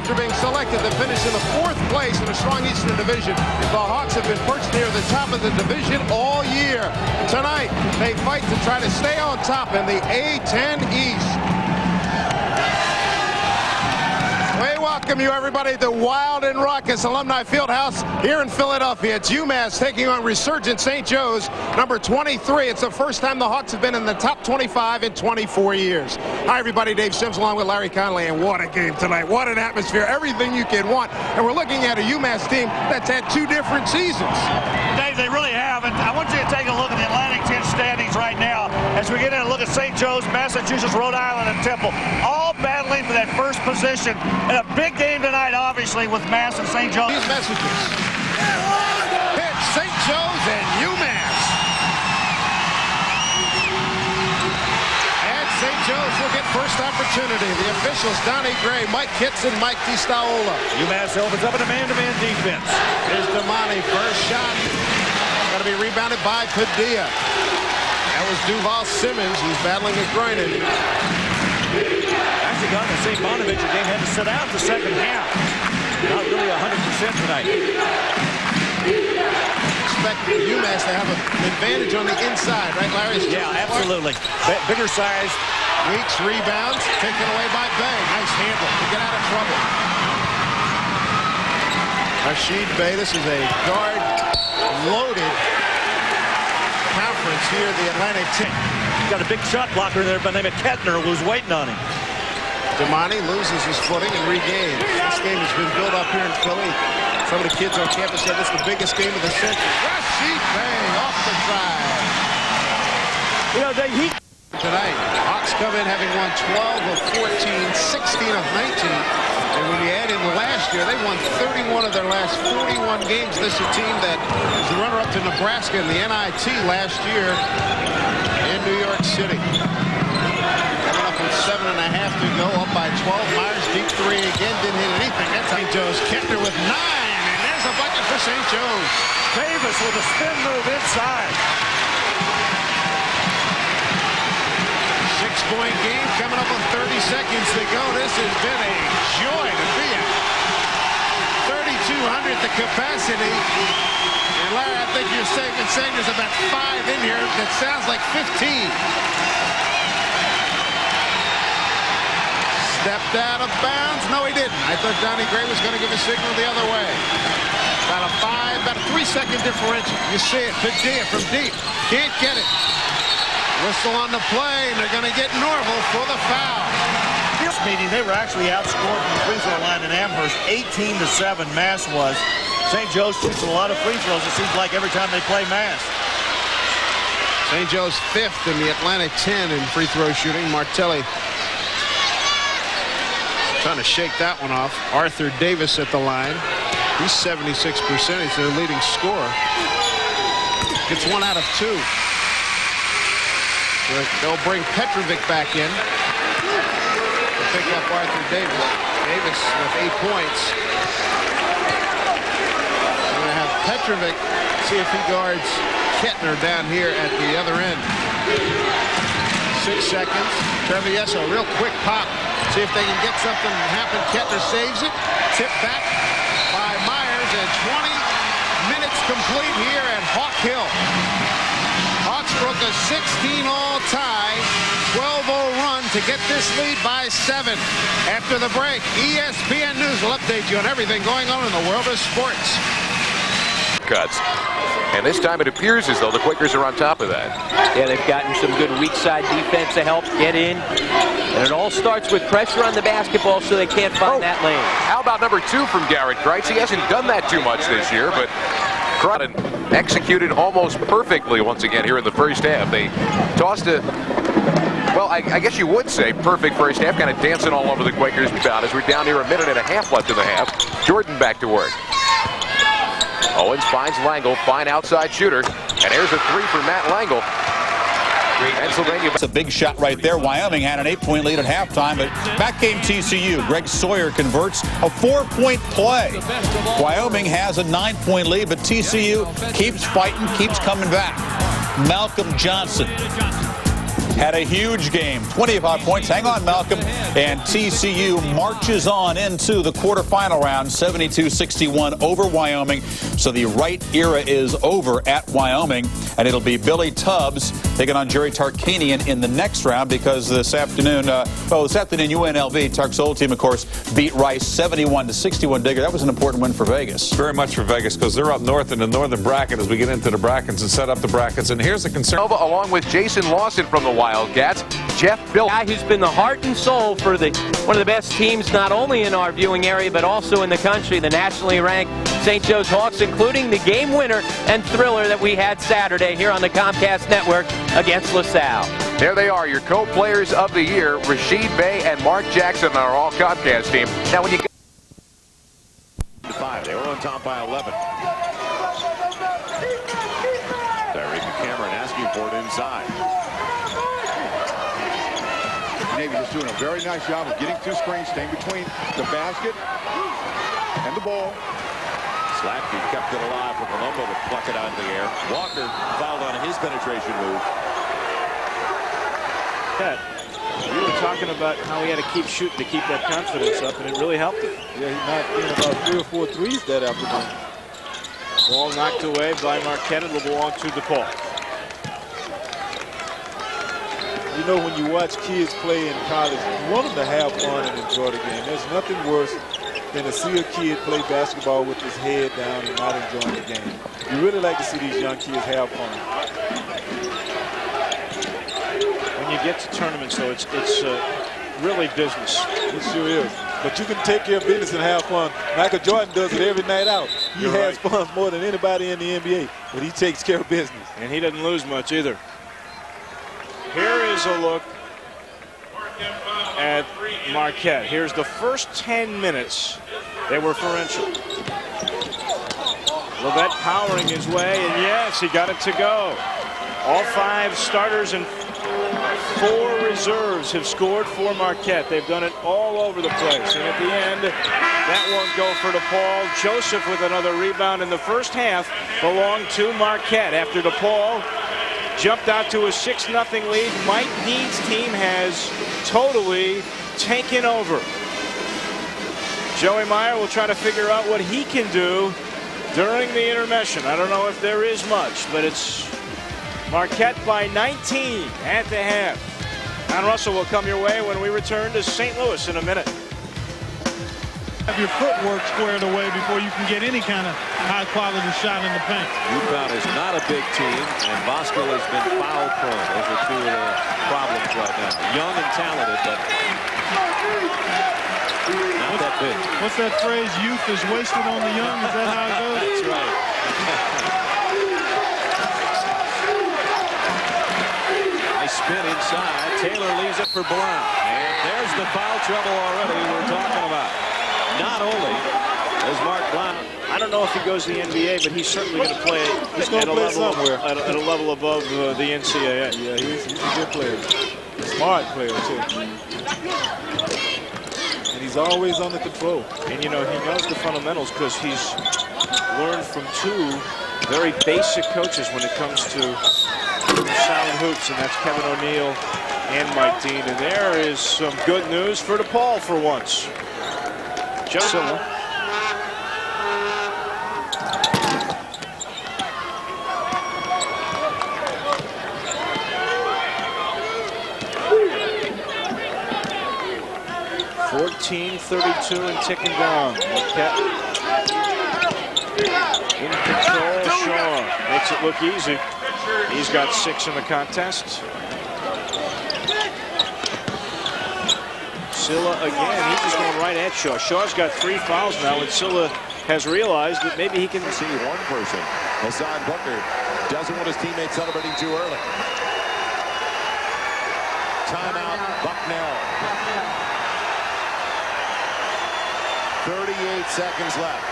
After being selected to finish in the 4th place in a strong Eastern Division, the Hawks have been perched near the top of the division all year. Tonight, they fight to try to stay on top in the A10 East. We welcome you, everybody, to Wild and Raucous Alumni Fieldhouse here in Philadelphia. It's UMass taking on Resurgent St. Joe's, number 23. It's the first time the Hawks have been in the top 25 in 24 years. Hi, everybody. Dave Sims along with Larry Conley, and what a game tonight. What an atmosphere. Everything you could want. And we're looking at a UMass team that's had 2 different seasons. Dave, they really have. And I want you to take a look at the Atlantic 10 standings right now as we get in and look at St. Joe's, Massachusetts, Rhode Island, and Temple, all battling for that first position. And a big game tonight, obviously, with Mass and St. Joe's. These messages. Pitch, St. Joe's and UMass. And St. Joe's will get first opportunity. The officials, Donnie Gray, Mike Hitz, and Mike DiStaola. UMass opens up in a man-to-man defense. Here's Damani, first shot. Got to be rebounded by Padilla. That was Duval Simmons, who's battling a groin injury. Actually got the St. Bonaventure game, had to sit out the second half. Not really 100% tonight. Expect UMass to have an advantage on the inside, right, Larry? Yeah, absolutely. Bigger size. Weeks rebounds, taken away by Bay. Nice handle to get out of trouble. Rashid Bay, this is a guard loaded conference here, the Atlantic 10. Got a big shot blocker there by the name of Kettner, who's waiting on him. Damani loses his footing and regains. This game has been built up here in Philly. Some of the kids on campus said this is the biggest game of the century. Rashid Bay off the drive. You know, Tonight, Hawks come in having won 12 of 14, 16 of 19. And when you add in last year, they won 31 of their last 41 games. This is a team that was the runner-up to Nebraska in the NIT last year in New York City. Coming up with 7.5 to go, up by 12. Myers deep 3 again, didn't hit anything. That's St. Joe's. Kettner with 9, and there's a bucket for St. Joe's. Davis with a spin move inside. 6-point game coming up on 30 seconds to go. This has been a joy to be at. 3,200 the capacity. And Larry, I think you're saying there's about 5 in here. That sounds like 15. Stepped out of bounds. No, he didn't. I thought Donnie Gray was going to give a signal the other way. About a 3-second differential. You see it. Padilla from deep. Can't get it. Whistle on the play, and they're going to get Norval for the foul. This meeting, they were actually outscored from the free throw line in Amherst, 18-7. Mass was. St. Joe's shoots a lot of free throws, it seems like, every time they play Mass. St. Joe's 5th in the Atlantic 10 in free throw shooting. Martelli trying to shake that one off. Arthur Davis at the line. He's 76%. He's their leading scorer. Gets 1 out of 2. They'll bring Petrovic back in to pick up Arthur Davis. Davis with 8 points. We're going to have Petrovic see if he guards Kettner down here at the other end. 6 seconds. Treviso, real quick pop. See if they can get something happen. Kettner saves it. Tip back by Myers, and 20 minutes complete here at Hawk Hill. Hawks broke a 16-all tie, 12-0 run to get this lead by 7. After the break, ESPN News will update you on everything going on in the world of sports. Cuts. And this time it appears as though the Quakers are on top of that. Yeah, they've gotten some good weak side defense to help get in. And it all starts with pressure on the basketball so they can't find that lane. How about number 2 from Garrett Kreitz? He hasn't done that too much this year, but Crowden executed almost perfectly once again here in the first half. They tossed a, well, I guess you would say perfect first half, kind of dancing all over the Quakers rebound as we're down here 1.5 minutes left in the half. Jordan back to work. Owens finds Langle, fine outside shooter, and there's a 3 for Matt Langle. Pennsylvania. It's a big shot right there. Wyoming had an 8-point lead at halftime, but back came TCU. Greg Sawyer converts a 4-point play. Wyoming has a 9-point lead, but TCU keeps fighting, keeps coming back. Malcolm Johnson had a huge game. 25 points. Hang on, Malcolm. And TCU marches on into the quarterfinal round, 72-61 over Wyoming. So the Wright era is over at Wyoming, and it'll be Billy Tubbs taking on Jerry Tarkanian in the next round, because this afternoon UNLV, Tark's old team, of course, beat Rice 71-61. Digger, that was an important win for Vegas. Very much for Vegas, because they're up north in the northern bracket as we get into the brackets and set up the brackets. And here's the concern. Along with Jason Lawson from the Wildcats, Jeff Bill, guy who's been the heart and soul for one of the best teams not only in our viewing area but also in the country, the nationally ranked St. Joe's Hawks, including the game winner and thriller that we had Saturday here on the Comcast Network against LaSalle. There they are, your co-players of the year, Rashid Bey and Mark Jackson, our all Comcast team. Now when you get 5, they were on top by 11. Tyreek Cameron asking for it inside. Navy just doing a very nice job of getting two screens, staying between the basket and the ball. Slatke kept it alive for Colombo to pluck it out of the air. Walker fouled on his penetration move. We were talking about how he had to keep shooting to keep that confidence up, and it really helped him. Yeah, he knocked in about 3 or 4 threes that afternoon. Ball knocked away by Marquette. It'll belong to DePaul. You know, when you watch kids play in college, you want them to have fun and enjoy the game. There's nothing worse than to see a kid play basketball with his head down and not enjoying the game. You really like to see these young kids have fun. When you get to tournaments, though, it's really business. It sure is. But you can take care of business and have fun. Michael Jordan does it every night out. He has fun more than anybody in the NBA, but he takes care of business. And he doesn't lose much either. Here is a look at Marquette. Here's the first 10 minutes. They were torrential. Levette powering his way, and yes, he got it to go. All 5 starters and 4 reserves have scored for Marquette. They've done it all over the place. And at the end, that won't go for DePaul. Joseph with another rebound in the first half belonged to Marquette. After DePaul jumped out to a 6-0 lead, Mike Dean's team has totally taken over. Joey Meyer will try to figure out what he can do during the intermission. I don't know if there is much, but it's Marquette by 19 at the half. Don Russell will come your way when we return to St. Louis in a minute. Have your footwork squared away before you can get any kind of high-quality shot in the paint. UConn is not a big team, and Voskuhl has been foul prone. Those are 2 of the problems right now. Young and talented, but not that big. What's that phrase? Youth is wasted on the young. Is that how it goes? That's right. Nice spin inside. Taylor leaves it for Brown. And there's the foul trouble already we're talking about. Not only is Mark Brown, I don't know if he goes to the NBA, but he's certainly going to play He's going to play somewhere. At a level above the NCAA. Yeah, he's a good player. Smart player, too. And he's always on the control. And, you know, he knows the fundamentals because he's learned from 2 very basic coaches when it comes to sound hoops, and that's Kevin O'Neal and Mike Dean. And there is some good news for DePaul for once. Joseph. 14-32 and ticking down. Marquette in control. Shaw makes it look easy. He's got 6 in the contest. Silla again. He's just going right at Shaw. Shaw's got 3 fouls now, and Silla has realized that maybe he can see one person. Hassan Butler doesn't want his teammates celebrating too early. Timeout, Bucknell. 38 seconds left.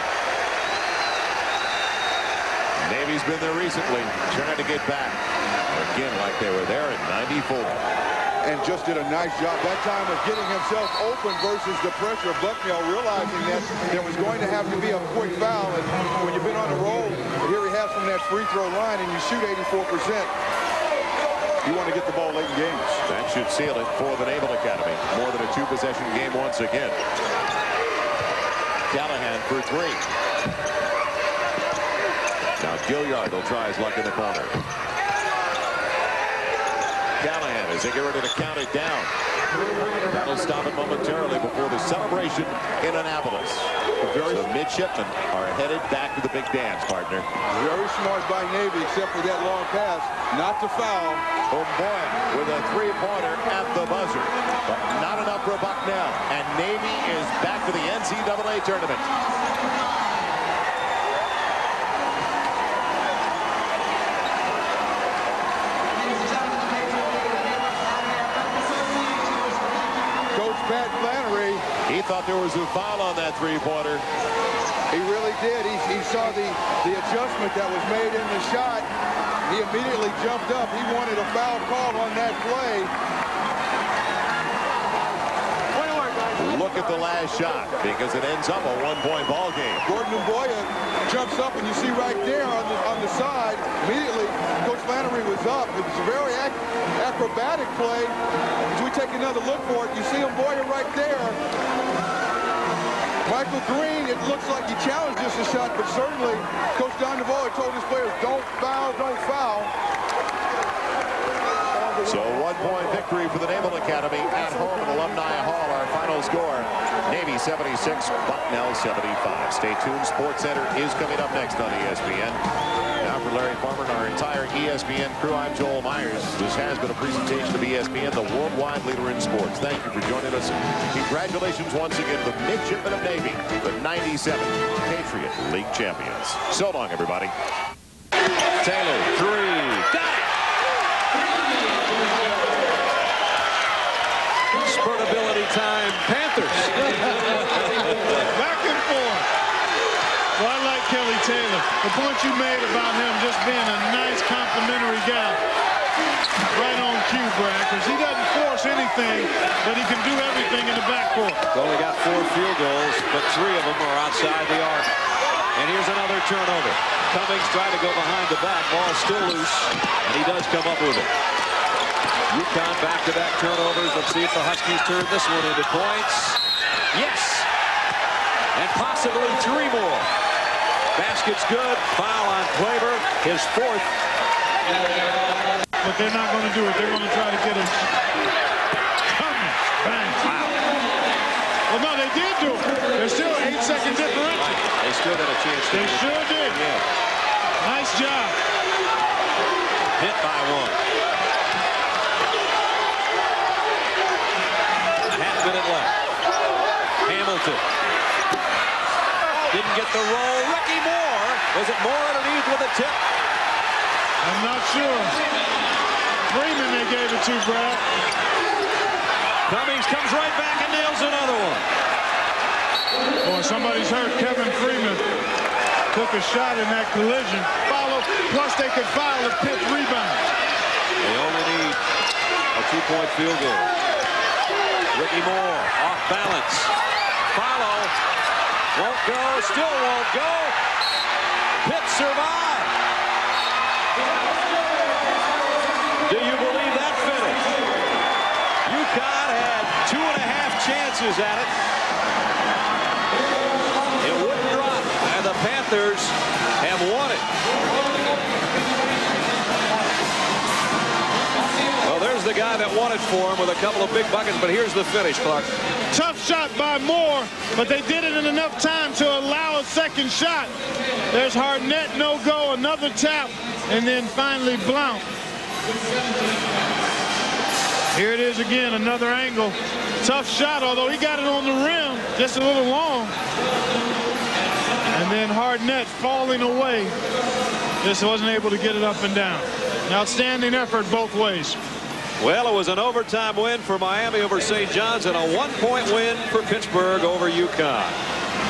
Navy's been there recently, trying to get back. Again, like they were there in '94. And just did a nice job that time of getting himself open versus the pressure of Bucknell, realizing that there was going to have to be a quick foul. And when you've been on the roll, here he has from that free throw line and you shoot 84%. You want to get the ball late in games. That should seal it for the Naval Academy. More than a two-possession game once again. Callahan for three. Now Gilliard will try his luck in the corner. Callahan as they get ready to count it down. That'll stop it momentarily before the celebration in Annapolis. The midshipmen are headed back to the big dance, partner. Very smart by Navy, except for that long pass. Not to foul. O'Boy with a three-pointer at the buzzer. But not enough for Bucknell. And Navy is back to the NCAA tournament. Pat Flannery. He thought there was a foul on that three-pointer. He really did. He saw the adjustment that was made in the shot. He immediately jumped up. He wanted a foul call on that play. Look at the last shot because it ends up a one-point ball game. Gordon Mboya jumps up, and you see right there on the side, immediately Coach Flannery was up. It was a very acrobatic play. As we take another look for it, you see Mboya right there. Michael Green, it looks like he challenged just a shot, but certainly Coach Don Navarro told his players, don't foul, don't foul. So a one-point victory for the Naval Academy at home at Alumni Hall. Our final score, Navy 76, Bucknell 75. Stay tuned. Sports Center is coming up next on ESPN. Now for Larry Farmer and our entire ESPN crew, I'm Joel Myers. This has been a presentation of ESPN, the worldwide leader in sports. Thank you for joining us. Congratulations once again to the midshipmen of Navy, the 97 Patriot League champions. So long, everybody. Taylor, three. Got it! Spurtability time, Panthers. Back and forth. Well, I like Kelly Taylor. The point you made about him just being a nice complimentary guy. Right on cue, Brad, because he doesn't force anything, but he can do everything in the backcourt. Only got 4 field goals, but 3 of them are outside the arc. And here's another turnover. Cummings trying to go behind the back. Ball still loose, and he does come up with it. UConn back-to-back turnovers. Let's see if the Huskies turn this one into points. Yes! And possibly 3 more. Basket's good. Foul on Klaber. His 4th. But they're not going to do it. They're going to try to get him. Bang. Wow. Well, no, they did do it. There's still an 8-second differential. Right. They still got a chance. They sure did. Yeah. Nice job. Hit by 1. Minute left. Hamilton didn't get the roll. Ricky Moore. Was it Moore underneath with a tip? I'm not sure. Freeman they gave it to, Brad. Cummings comes right back and nails another one. Boy, somebody's hurt. Kevin Freeman took a shot in that collision. Plus they could foul if Pitt rebounds. They only need a 2-point field goal. Ricky Moore off balance. Follow. Won't go. Still won't go. Pitt survive. Do you believe that finish? UConn had 2.5 chances at it. It wouldn't drop. And the Panthers have won it. Well, there's the guy that won it for him with a couple of big buckets, but here's the finish, Clark. Tough shot by Moore, but they did it in enough time to allow a second shot. There's Harnett, no go, another tap, and then finally Blount. Here it is again, another angle. Tough shot, although he got it on the rim, just a little long. And then Harnett falling away. Just wasn't able to get it up and down. Outstanding effort both ways. Well, it was an overtime win for Miami over St. John's and a 1-point win for Pittsburgh over UConn.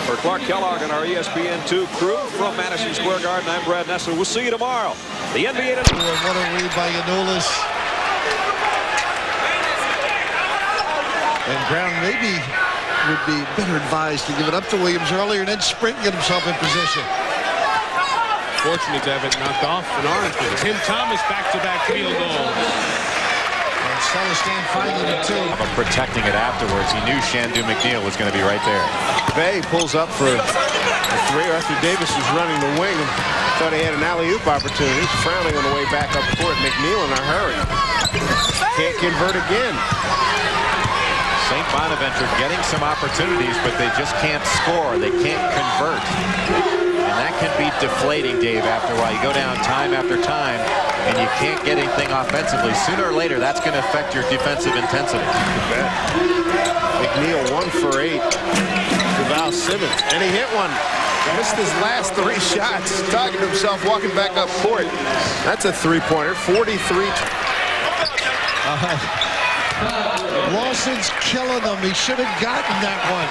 For Clark Kellogg and our ESPN2 crew from Madison Square Garden, I'm Brad Nessler. We'll see you tomorrow. The NBA. What a read by Yanulis. And Brown maybe would be better advised to give it up to Williams earlier and then sprint and get himself in position. Fortunate to have it knocked off an arm. Tim Thomas back-to-back field goals. And Celestin finding it too. But protecting it afterwards. He knew Shandu McNeil was going to be right there. Bay pulls up for a three. Arthur Davis is running the wing and thought he had an alley-oop opportunity. He's frowning on the way back up court. McNeil in a hurry. Can't convert again. St. Bonaventure getting some opportunities, but they just can't score. They can't convert. And that can be deflating, Dave, after a while. You go down time after time, and you can't get anything offensively. Sooner or later, that's going to affect your defensive intensity. You bet. McNeil 1 for 8 to Val Simmons, and he hit one. Missed his last 3 shots. Talking to himself, walking back up court. That's a three-pointer, 43. Lawson's killing them. He should have gotten that one.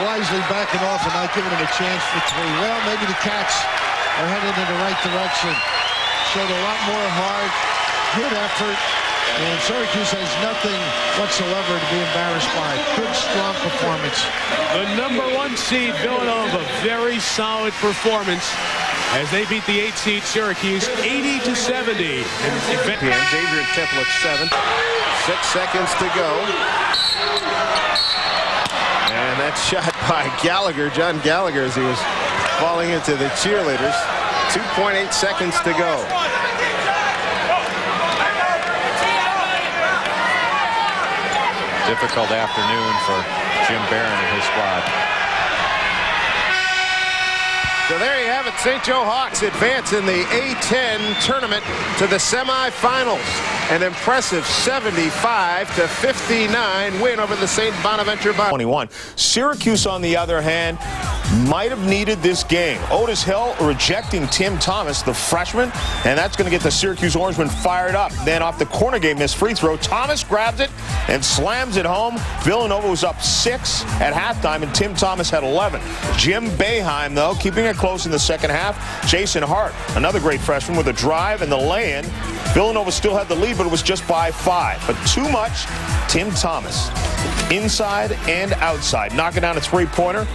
Wisely backing off and not giving him a chance for 3. Well, maybe the Cats are headed in the right direction. Showed a lot more heart, good effort, and Syracuse has nothing whatsoever to be embarrassed by. Good, strong performance. The #1 seed Villanova, very solid performance as they beat the 8 seed Syracuse 80-70. And Xavier Temple at 7. 6 seconds to go. And that's shot by Gallagher, John Gallagher, as he was falling into the cheerleaders. 2.8 seconds to go. Difficult afternoon for Jim Barron and his squad. So there you have it. St. Joe Hawks advance in the A-10 tournament to the semifinals. An impressive 75-59 win over the St. Bonaventure Bucks. 21. Syracuse, on the other hand, might have needed this game. Otis Hill rejecting Tim Thomas, the freshman, and that's going to get the Syracuse Orangemen fired up. Then off the corner game, missed free throw. Thomas grabs it and slams it home. Villanova was up 6 at halftime, and Tim Thomas had 11. Jim Boeheim, though, keeping it close in the second half. Jason Hart, another great freshman, with a drive and the lay-in. Villanova still had the lead, but it was just by 5. But too much, Tim Thomas, inside and outside, knocking down a three-pointer.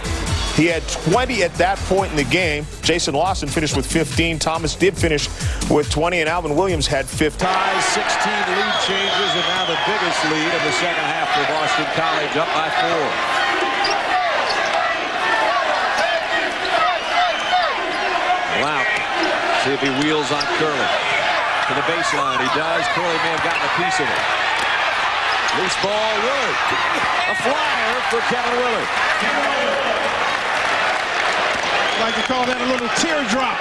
He had 20 at that point in the game. Jason Lawson finished with 15. Thomas did finish with 20, and Alvin Williams had 15. Ties, 16 lead changes, and now the biggest lead of the second half for Boston College, up by 4. Wow. See if he wheels on Curley. To the baseline. He does. Curley may have gotten a piece of it. Loose ball, Willard. A flyer for Kevin Willard. I'd like to call that a little teardrop.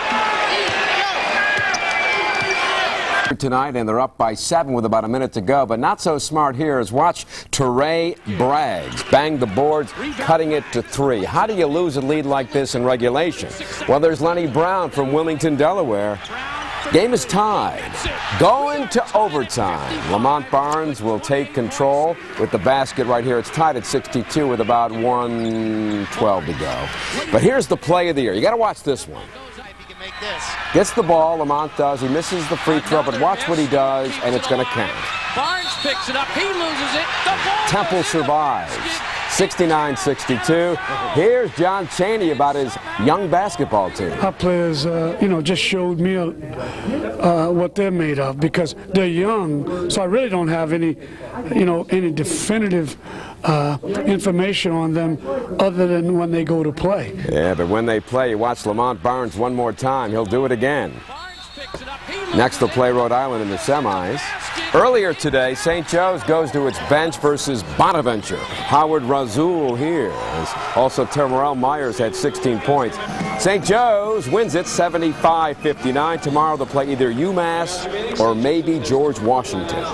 Tonight, and they're up by 7 with about a minute to go. But not so smart here is watch Teray Braggs bang the boards, cutting it to 3. How do you lose a lead like this in regulation? Well, there's Lenny Brown from Wilmington, Delaware. Game is tied. Going to overtime. Lamont Barnes will take control with the basket right here. It's tied at 62 with about 1:12 to go. But here's the play of the year. You got to watch this one. Gets the ball, Lamont does. He misses the free throw, but watch what he does, and it's going to count. Barnes picks it up. He loses it. The ball. Temple survives. 69-62. Here's John Chaney about his young basketball team. Our players, just showed me what they're made of because they're young. So I really don't have any definitive information on them other than when they go to play. Yeah, but when they play, you watch Lamont Barnes one more time. He'll do it again. Next, they'll play Rhode Island in the semis. Earlier today, St. Joe's goes to its bench versus Bonaventure. Howard Razul here. Also, Terrell Myers had 16 points. St. Joe's wins it 75-59. Tomorrow they'll play either UMass or maybe George Washington.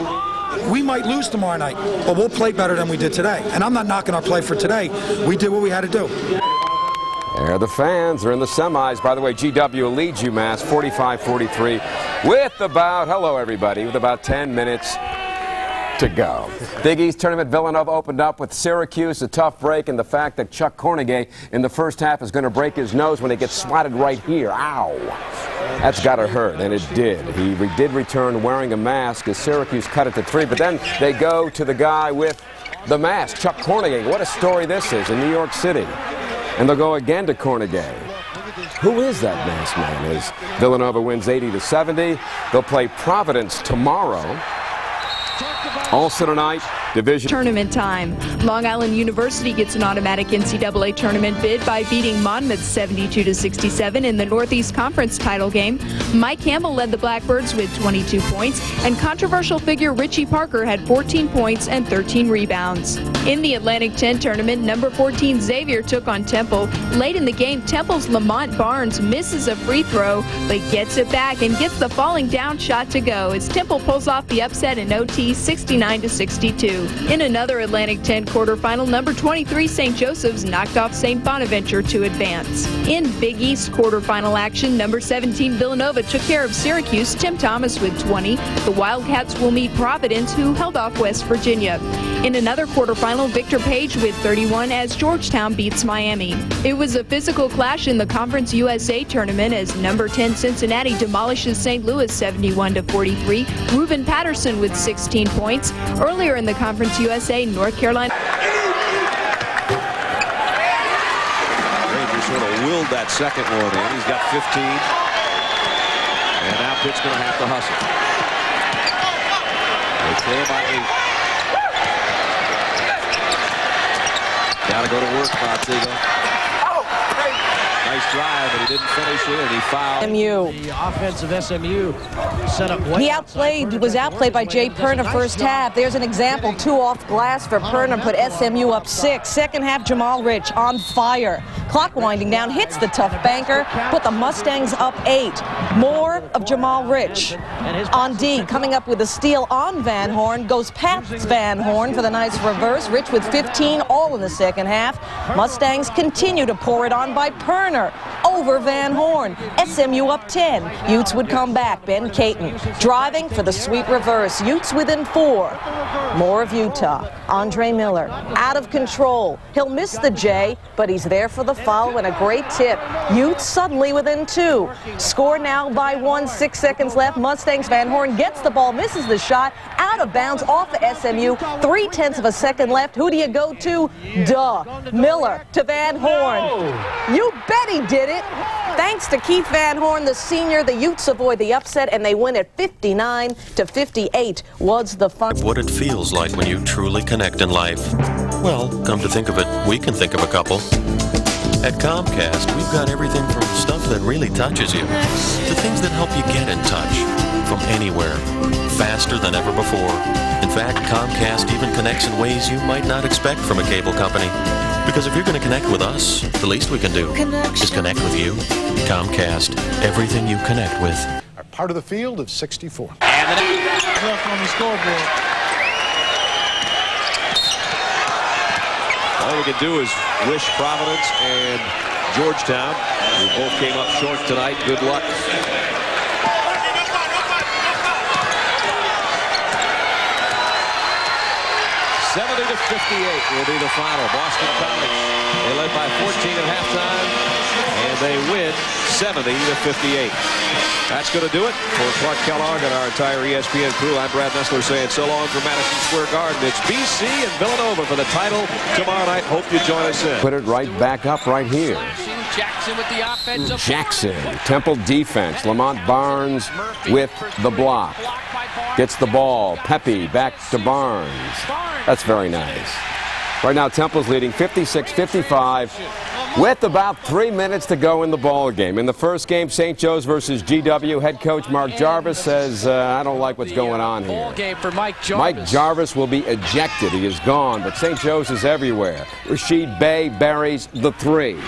We might lose tomorrow night, but we'll play better than we did today. And I'm not knocking our play for today. We did what we had to do. There the fans are in the semis. By the way, GW leads UMass 45-43 with about 10 minutes to go. Big East Tournament, Villanova opened up with Syracuse, a tough break, and the fact that Chuck Cornegay in the first half is going to break his nose when he gets swatted right here. Ow! That's got to hurt, and it did. He did return wearing a mask as Syracuse cut it to 3, but then they go to the guy with the mask, Chuck Cornegay. What a story this is in New York City. And they'll go again to Cornegay. Who is that masked man? As Villanova wins 80-70, they'll play Providence tomorrow. Also tonight, division tournament time. Long Island University gets an automatic NCAA tournament bid by beating Monmouth 72-67 in the Northeast Conference title game. Mike Campbell led the Blackbirds with 22 points, and controversial figure Richie Parker had 14 points and 13 rebounds. In the Atlantic 10 tournament, number 14 Xavier took on Temple. Late in the game, Temple's Lamont Barnes misses a free throw, but gets it back and gets the falling down shot to go as Temple pulls off the upset in OT 69-62. In another Atlantic 10 quarterfinal, number 23 St. Joseph's knocked off St. Bonaventure to advance. In Big East quarterfinal action, number 17 Villanova took care of Syracuse, Tim Thomas with 20. The Wildcats will meet Providence, who held off West Virginia. In another quarterfinal, Victor Page with 31 as Georgetown beats Miami. It was a physical clash in the Conference USA tournament as number 10 Cincinnati demolishes St. Louis 71-43. Reuben Patterson with 16 points. Earlier in the Conference USA, North Carolina. Rangers sort of willed that second one in. He's got 15. And now Pitt's going to have to hustle. They trail by 8. Got to go to work, Montego. Nice drive, but he didn't finish it, and he fouled. SMU. The offensive SMU set up way was outplayed by Jay Perna first half. There's an example, 2 off glass for Perna, put SMU up 6. Second half, Jamal Rich on fire. Clock winding down, hits the tough banker, put the Mustangs up 8. More of Jamal Rich. On D, coming up with a steal on Van Horn, goes past Van Horn for the nice reverse. Rich with 15, all in the second half. Mustangs continue to pour it on by Perna. Over Van Horn. SMU up 10. Utes would come back. Ben Caton driving for the sweet reverse. Utes within 4. More of Utah. Andre Miller out of control. He'll miss the J, but he's there for the foul and a great tip. Utes suddenly within 2. Score now by 1. 6 seconds left. Mustangs. Van Horn gets the ball, misses the shot. Out of bounds off of SMU. 0.3 of a second left. Who do you go to? Duh. Miller to Van Horn. You bet he did it. Thanks to Keith Van Horn, the senior, the Utes avoid the upset and they win at 59-58. Was the fun. What it feels like when you truly connect in life. Well, come to think of it, we can think of a couple. At Comcast, we've got everything from stuff that really touches you to things that help you get in touch from anywhere, faster than ever before. In fact, Comcast even connects in ways you might not expect from a cable company. Because if you're going to connect with us, the least we can do is connect with you. Comcast, everything you connect with. Part of the field of 64. And the left on the scoreboard. All we can do is wish Providence and Georgetown, who both came up short tonight, good luck. .58 will be the final. Boston College, they led by 14 at halftime, and they win 70-58. That's going to do it for Clark Kellogg and our entire ESPN crew. I'm Brad Nessler saying so long from Madison Square Garden. It's BC and Villanova for the title tomorrow night. Hope you join us in. Put it right back up right here. Jackson with the offensive. Jackson, Temple defense. Lamont Barnes with the block. Gets the ball. Pepe back to Barnes. That's very nice. Right now, Temple's leading 56-55 with about 3 minutes to go in the ball game. In the first game, St. Joe's versus GW, head coach Mark Jarvis says, I don't like what's going on here. Ball game for Mike Jarvis. Mike Jarvis will be ejected. He is gone, but St. Joe's is everywhere. Rashid Bey buries the 3.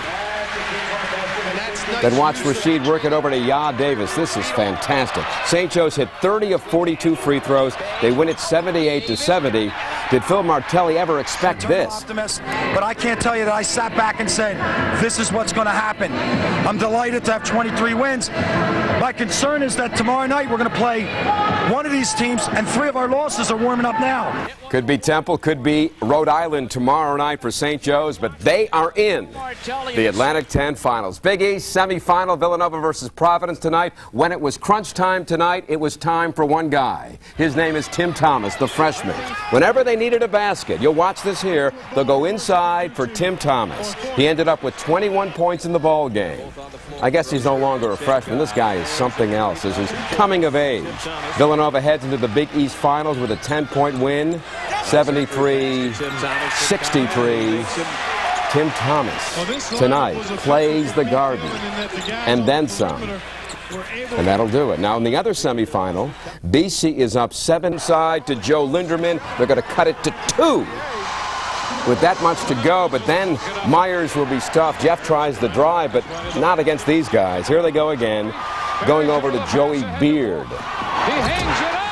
Then watch Rashid work it over to Ya Davis. This is fantastic. St. Joe's hit 30 of 42 free throws. They win it 78-70. Did Phil Martelli ever expect this? But I can't tell you that I sat back and said, this is what's going to happen. I'm delighted to have 23 wins. My concern is that tomorrow night we're going to play one of these teams, and 3 of our losses are warming up now. Could be Temple, could be Rhode Island tomorrow night for St. Joe's, but they are in the Atlantic 10 Finals. Big East semifinal, Villanova versus Providence tonight. When it was crunch time tonight, it was time for one guy. His name is Tim Thomas, the freshman. Whenever they needed a basket, you'll watch this here, they'll go inside for Tim Thomas. He ended up with 21 points in the ball game. I guess he's no longer a freshman. This guy is something else. This is coming of age. Villanova heads into the Big East Finals with a 10-point win. 73-63. Tim Thomas tonight plays the Garden and then some. And that'll do it. Now in the other semifinal, BC is up 7 side to Joe Linderman. They're going to cut it to 2 with that much to go, but then Myers will be stuffed. Jeff tries the drive, but not against these guys. Here they go again, going over to Joey Beard.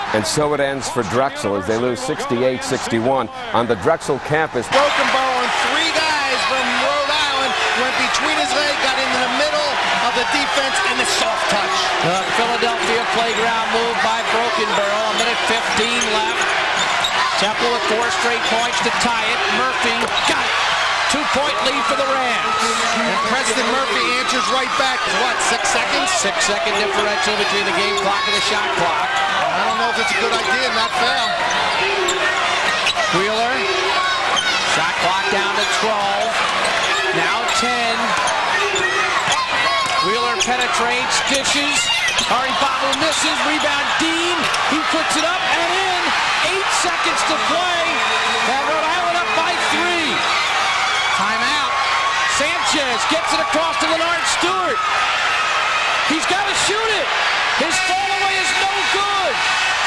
And so it ends for Drexel as they lose 68-61 on the Drexel campus. Broken bow and 3 guys from Rhode Island went between his legs, got into the middle of the defense, and the soft touch. Philadelphia playground move by Brokenborough. A minute 15 left. Temple with 4 straight points to tie it. Murphy got it. 2-point lead for the Rams. And Preston Murphy answers right back. What, 6 seconds? 6-second differential between the game clock and the shot clock. I don't know if it's a good idea, not foul. Wheeler. Shot clock down to 12. Now 10. Wheeler penetrates, dishes. Haribabu misses. Rebound Dean. He puts it up and in. 8 seconds to play. And Rhode Island up by 3. Timeout. Sanchez gets it across to Leonard Stewart. He's got to shoot it. His fall away is no good.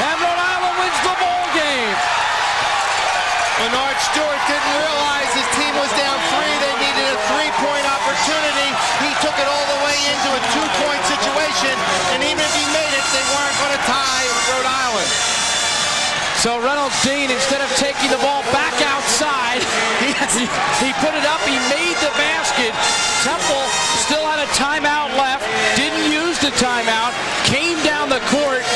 And Rhode Island wins the ball game. Leonard Stewart didn't realize his team was down 3. They needed a 3-point opportunity. He took it all the way into a 2-point situation. And even if he made it, they weren't going to tie Rhode Island. So Reynolds Dean, instead of taking the ball back outside, he put it up, he made the basket. Temple still had a timeout left, didn't use the timeout, came down the court,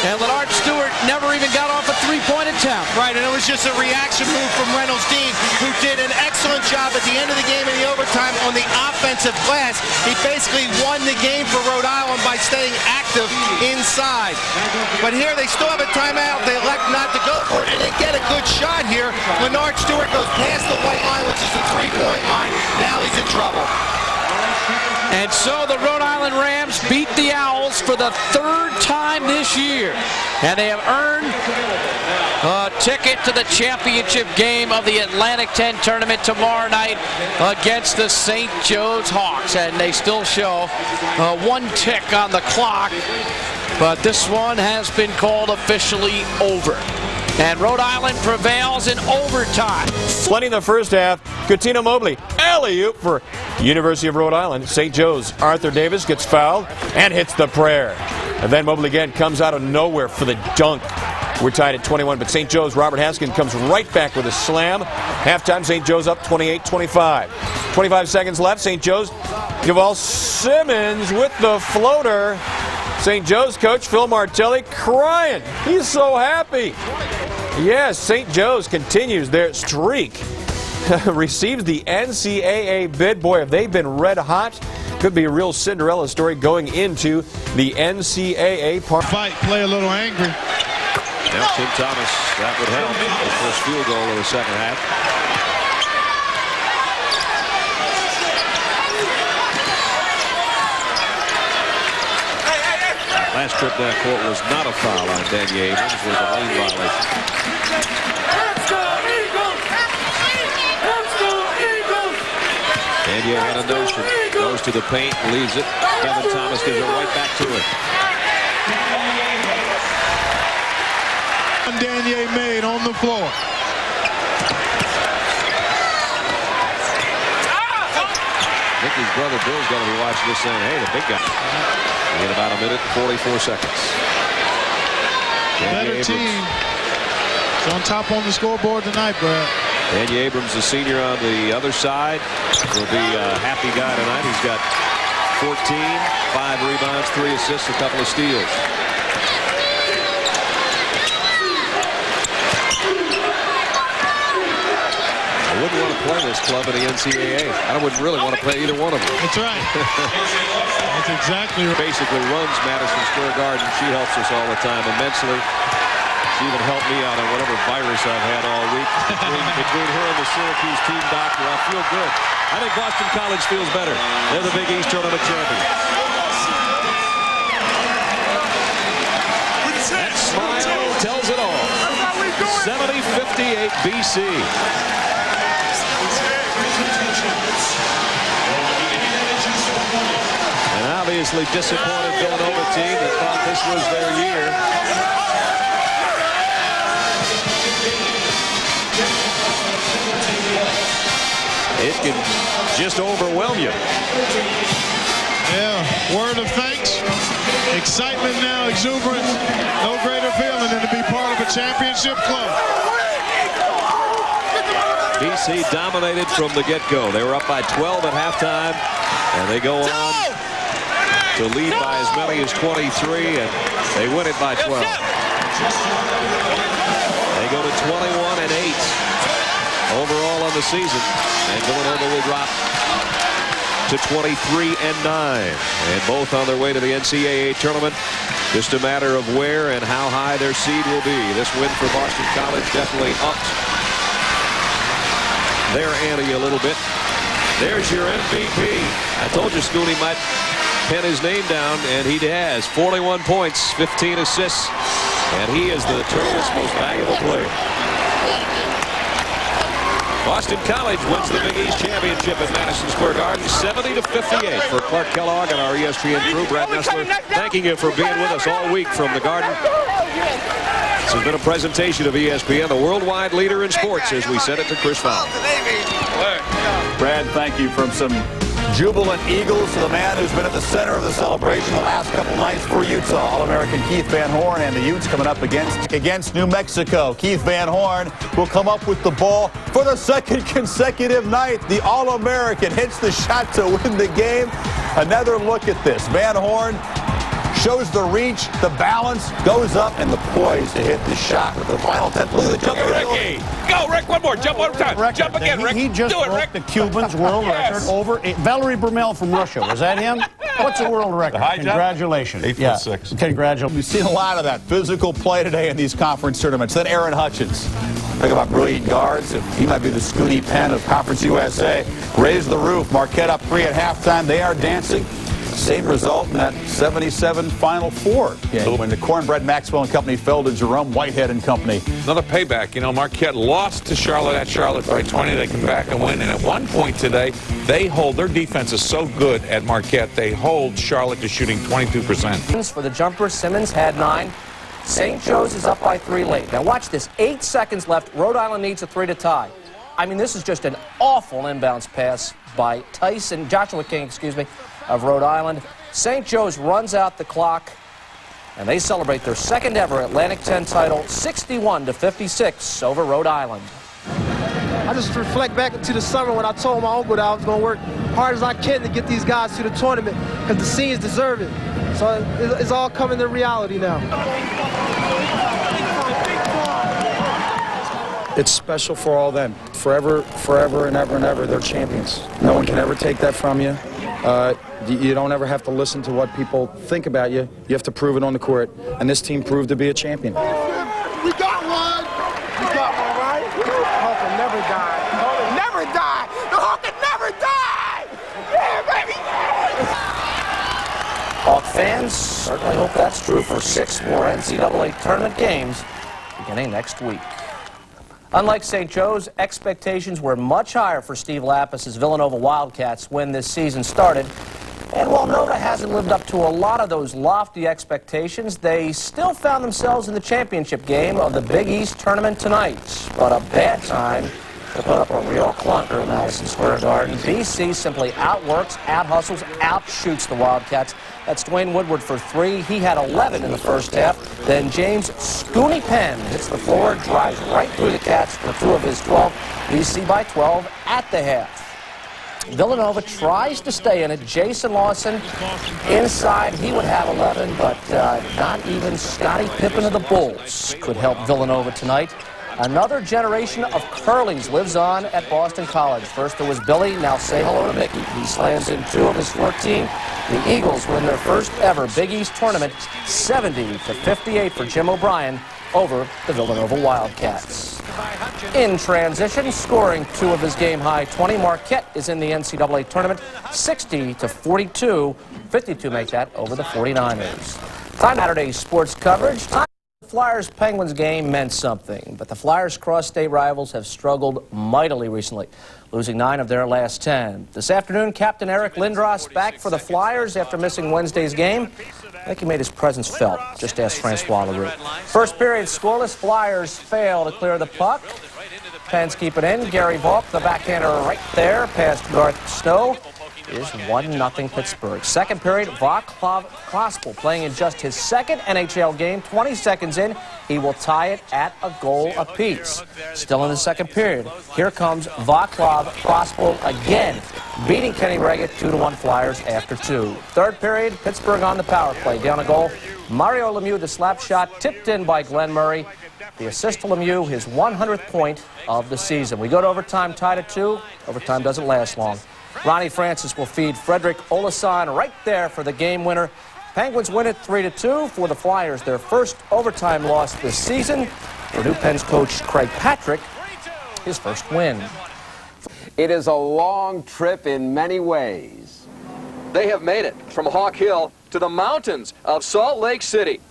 and Leonard Stewart never even got off a 3-point attempt. Right, and it was just a reaction move from Reynolds Dean, who did an excellent job at the end of the game in the overtime on the offensive glass. He basically won the game for Rhode Island by staying active inside. But here they still have a timeout. They elect not to go for it, and they get a good shot here. Leonard Stewart goes past the white line, which is a 3-point line. Now he's in trouble. And so the Rhode Island Rams beat the Owls for the 3rd time this year. And they have earned a ticket to the championship game of the Atlantic 10 tournament tomorrow night against the St. Joe's Hawks. And they still show 1 tick on the clock. But this one has been called officially over. And Rhode Island prevails in overtime. Plenty in the first half. Coutinho Mobley, alley-oop for University of Rhode Island. St. Joe's Arthur Davis gets fouled and hits the prayer. And then Mobley again comes out of nowhere for the dunk. We're tied at 21, but St. Joe's Robert Haskin comes right back with a slam. Halftime, St. Joe's up 28-25. 25 seconds left. St. Joe's, Javal Simmons with the floater. St. Joe's coach Phil Martelli crying. He's so happy. Yes, St. Joe's continues their streak. Receives the NCAA bid. Boy, have they been red hot. Could be a real Cinderella story going into the NCAA fight. Play a little angry. Now Tim Thomas, that would help. His first field goal of the second half. Last trip down court was not a foul on Danier Abrams, was a lane violation. Danier had a notion, goes to the paint, leaves it. Devin Thomas gives it right back to him. Danier made on the floor. Mickey's brother Bill's got to be watching this saying, hey, the big guy. In about a minute and 44 seconds. Better team. It's on top on the scoreboard tonight, Brad. Danny Abrams, the senior on the other side, will be a happy guy tonight. He's got 14, 5 rebounds, 3 assists, a couple of steals. wouldn't want to play this club in the NCAA. I wouldn't really want to play either one of them. That's right. That's exactly right. Basically runs Madison Square Garden. She helps us all the time immensely. She even helped me out on whatever virus I've had all week. Between her and the Syracuse team doctor, I feel good. I think Boston College feels better. They're the Big East tournament champions. That smile tells it all. 70-58 BC. An obviously disappointed Villanova team that thought this was their year. It can just overwhelm you. Yeah, word of thanks. Excitement now, exuberance. No greater feeling than to be part of a championship club. BC dominated from the get-go. They were up by 12 at halftime, and they go on to lead by as many as 23, and they win it by 12. They go to 21-8 overall on the season, and Villanova will drop to 23-9, and both on their way to the NCAA tournament. Just a matter of where and how high their seed will be. This win for Boston College definitely upped their ante a little bit. There's your MVP. I told you Scooney might pen his name down, and he has. 41 points, 15 assists, and he is the tournament's most valuable player. Boston College wins the Big East Championship at Madison Square Garden, 70-58. For Clark Kellogg and our ESPN crew, Brad Nessler, thanking you for being with us all week from the Garden. This has been a presentation of ESPN, the worldwide leader in sports, as we send it to Chris Fowler. Brad, thank you. From some jubilant Eagles to the man who's been at the center of the celebration the last couple nights for Utah. All-American Keith Van Horn and the Utes coming up against New Mexico. Keith Van Horn will come up with the ball for the second consecutive night. The All-American hits the shot to win the game. Another look at this. Van Horn shows the reach, the balance, goes up, and the poise to hit the shot with the final 10. Look at the jump. Ricky! Go, Rick, one more. Jump one time. Jump again, Rick. He just broke the Cubans' world record over Valerie Brumel from Russia. Was that him? What's the world record? Congratulations. 8'6". Congratulations. We've seen a lot of that physical play today in these conference tournaments. Then Aaron Hutchins. Talk about brilliant guards. He might be the Scooney Penn of Conference USA. Raise the roof. Marquette up 3 at halftime. They are dancing. Same result in that 77 Final Four game when the Cornbread Maxwell and Company fell to Jerome Whitehead and Company. Another payback. You know, Marquette lost to Charlotte at Charlotte by 20. They come back and win. And at one point today, they hold. Their defense is so good at Marquette. They hold Charlotte to shooting 22%. For the jumper, Simmons had 9. St. Joe's is up by 3 late. Now watch this. 8 seconds left. Rhode Island needs a 3 to tie. I mean, this is just an awful inbounds pass by Joshua King, of Rhode Island. St. Joe's runs out the clock, and they celebrate their second ever Atlantic 10 title, 61-56 over Rhode Island. I just reflect back into the summer when I told my uncle that I was going to work hard as I can to get these guys to the tournament because the seniors deserve it. So it's all coming to reality now. It's special for all them. Forever, forever, and ever, they're champions. No one can ever take that from you. You don't ever have to listen to what people think about you. You have to prove it on the court, and this team proved to be a champion. We got one! We got one, right? Hawk will never die. Hawk will never die! The Hawk can never die! Yeah, baby! Hawk fans certainly hope that's true for 6 more NCAA tournament games beginning next week. Unlike St. Joe's, expectations were much higher for Steve Lappis's Villanova Wildcats when this season started. And while Nova hasn't lived up to a lot of those lofty expectations, they still found themselves in the championship game of the Big East tournament tonight. But a bad time to put up a real clunker in Madison Square Garden. BC simply outworks, out-hustles, out-shoots the Wildcats. That's Dwayne Woodward for 3. He had 11 in the first half. Then James Scooney Penn hits the floor, drives right through the Cats for 2 of his 12. BC by 12 at the half. Villanova tries to stay in it. Jason Lawson inside. He would have 11, but not even Scottie Pippen of the Bulls could help Villanova tonight. Another generation of Curleys lives on at Boston College. First there was Billy, now say hello to Mickey. He slams in 2 of his 14. The Eagles win their first ever Big East tournament, 70-58 for Jim O'Brien over the Villanova Wildcats. In transition, scoring 2 of his game-high 20, Marquette is in the NCAA tournament, 60-42, 52 make that over the 49ers. Time Saturday's sports coverage. The Flyers-Penguins game meant something, but the Flyers' cross-state rivals have struggled mightily recently, losing 9 of their last 10. This afternoon, Captain Eric Lindros back for the Flyers after missing Wednesday's game. I think he made his presence felt. Just ask Francois Leroux. First period, scoreless. Flyers fail to clear the puck. Pens keep it in. Gary Volk, the backhander right there, past Garth Snow. It is 1-0 Pittsburgh. Second period, Vaclav Krospel playing in just his second NHL game. 20 seconds in, he will tie it at a goal apiece. Still in the second period, here comes Vaclav Krospel again, beating Kenny Reggett 2-1 Flyers after 2. Third period, Pittsburgh on the power play, down a goal. Mario Lemieux, the slap shot, tipped in by Glenn Murray. The assist to Lemieux, his 100th point of the season. We go to overtime, tied at 2. Overtime doesn't last long. Ronnie Francis will feed Frederick Olason right there for the game winner. Penguins win it 3-2 for the Flyers, their first overtime loss this season. For New Pens coach Craig Patrick, his first win. It is a long trip in many ways. They have made it from Hawk Hill to the mountains of Salt Lake City.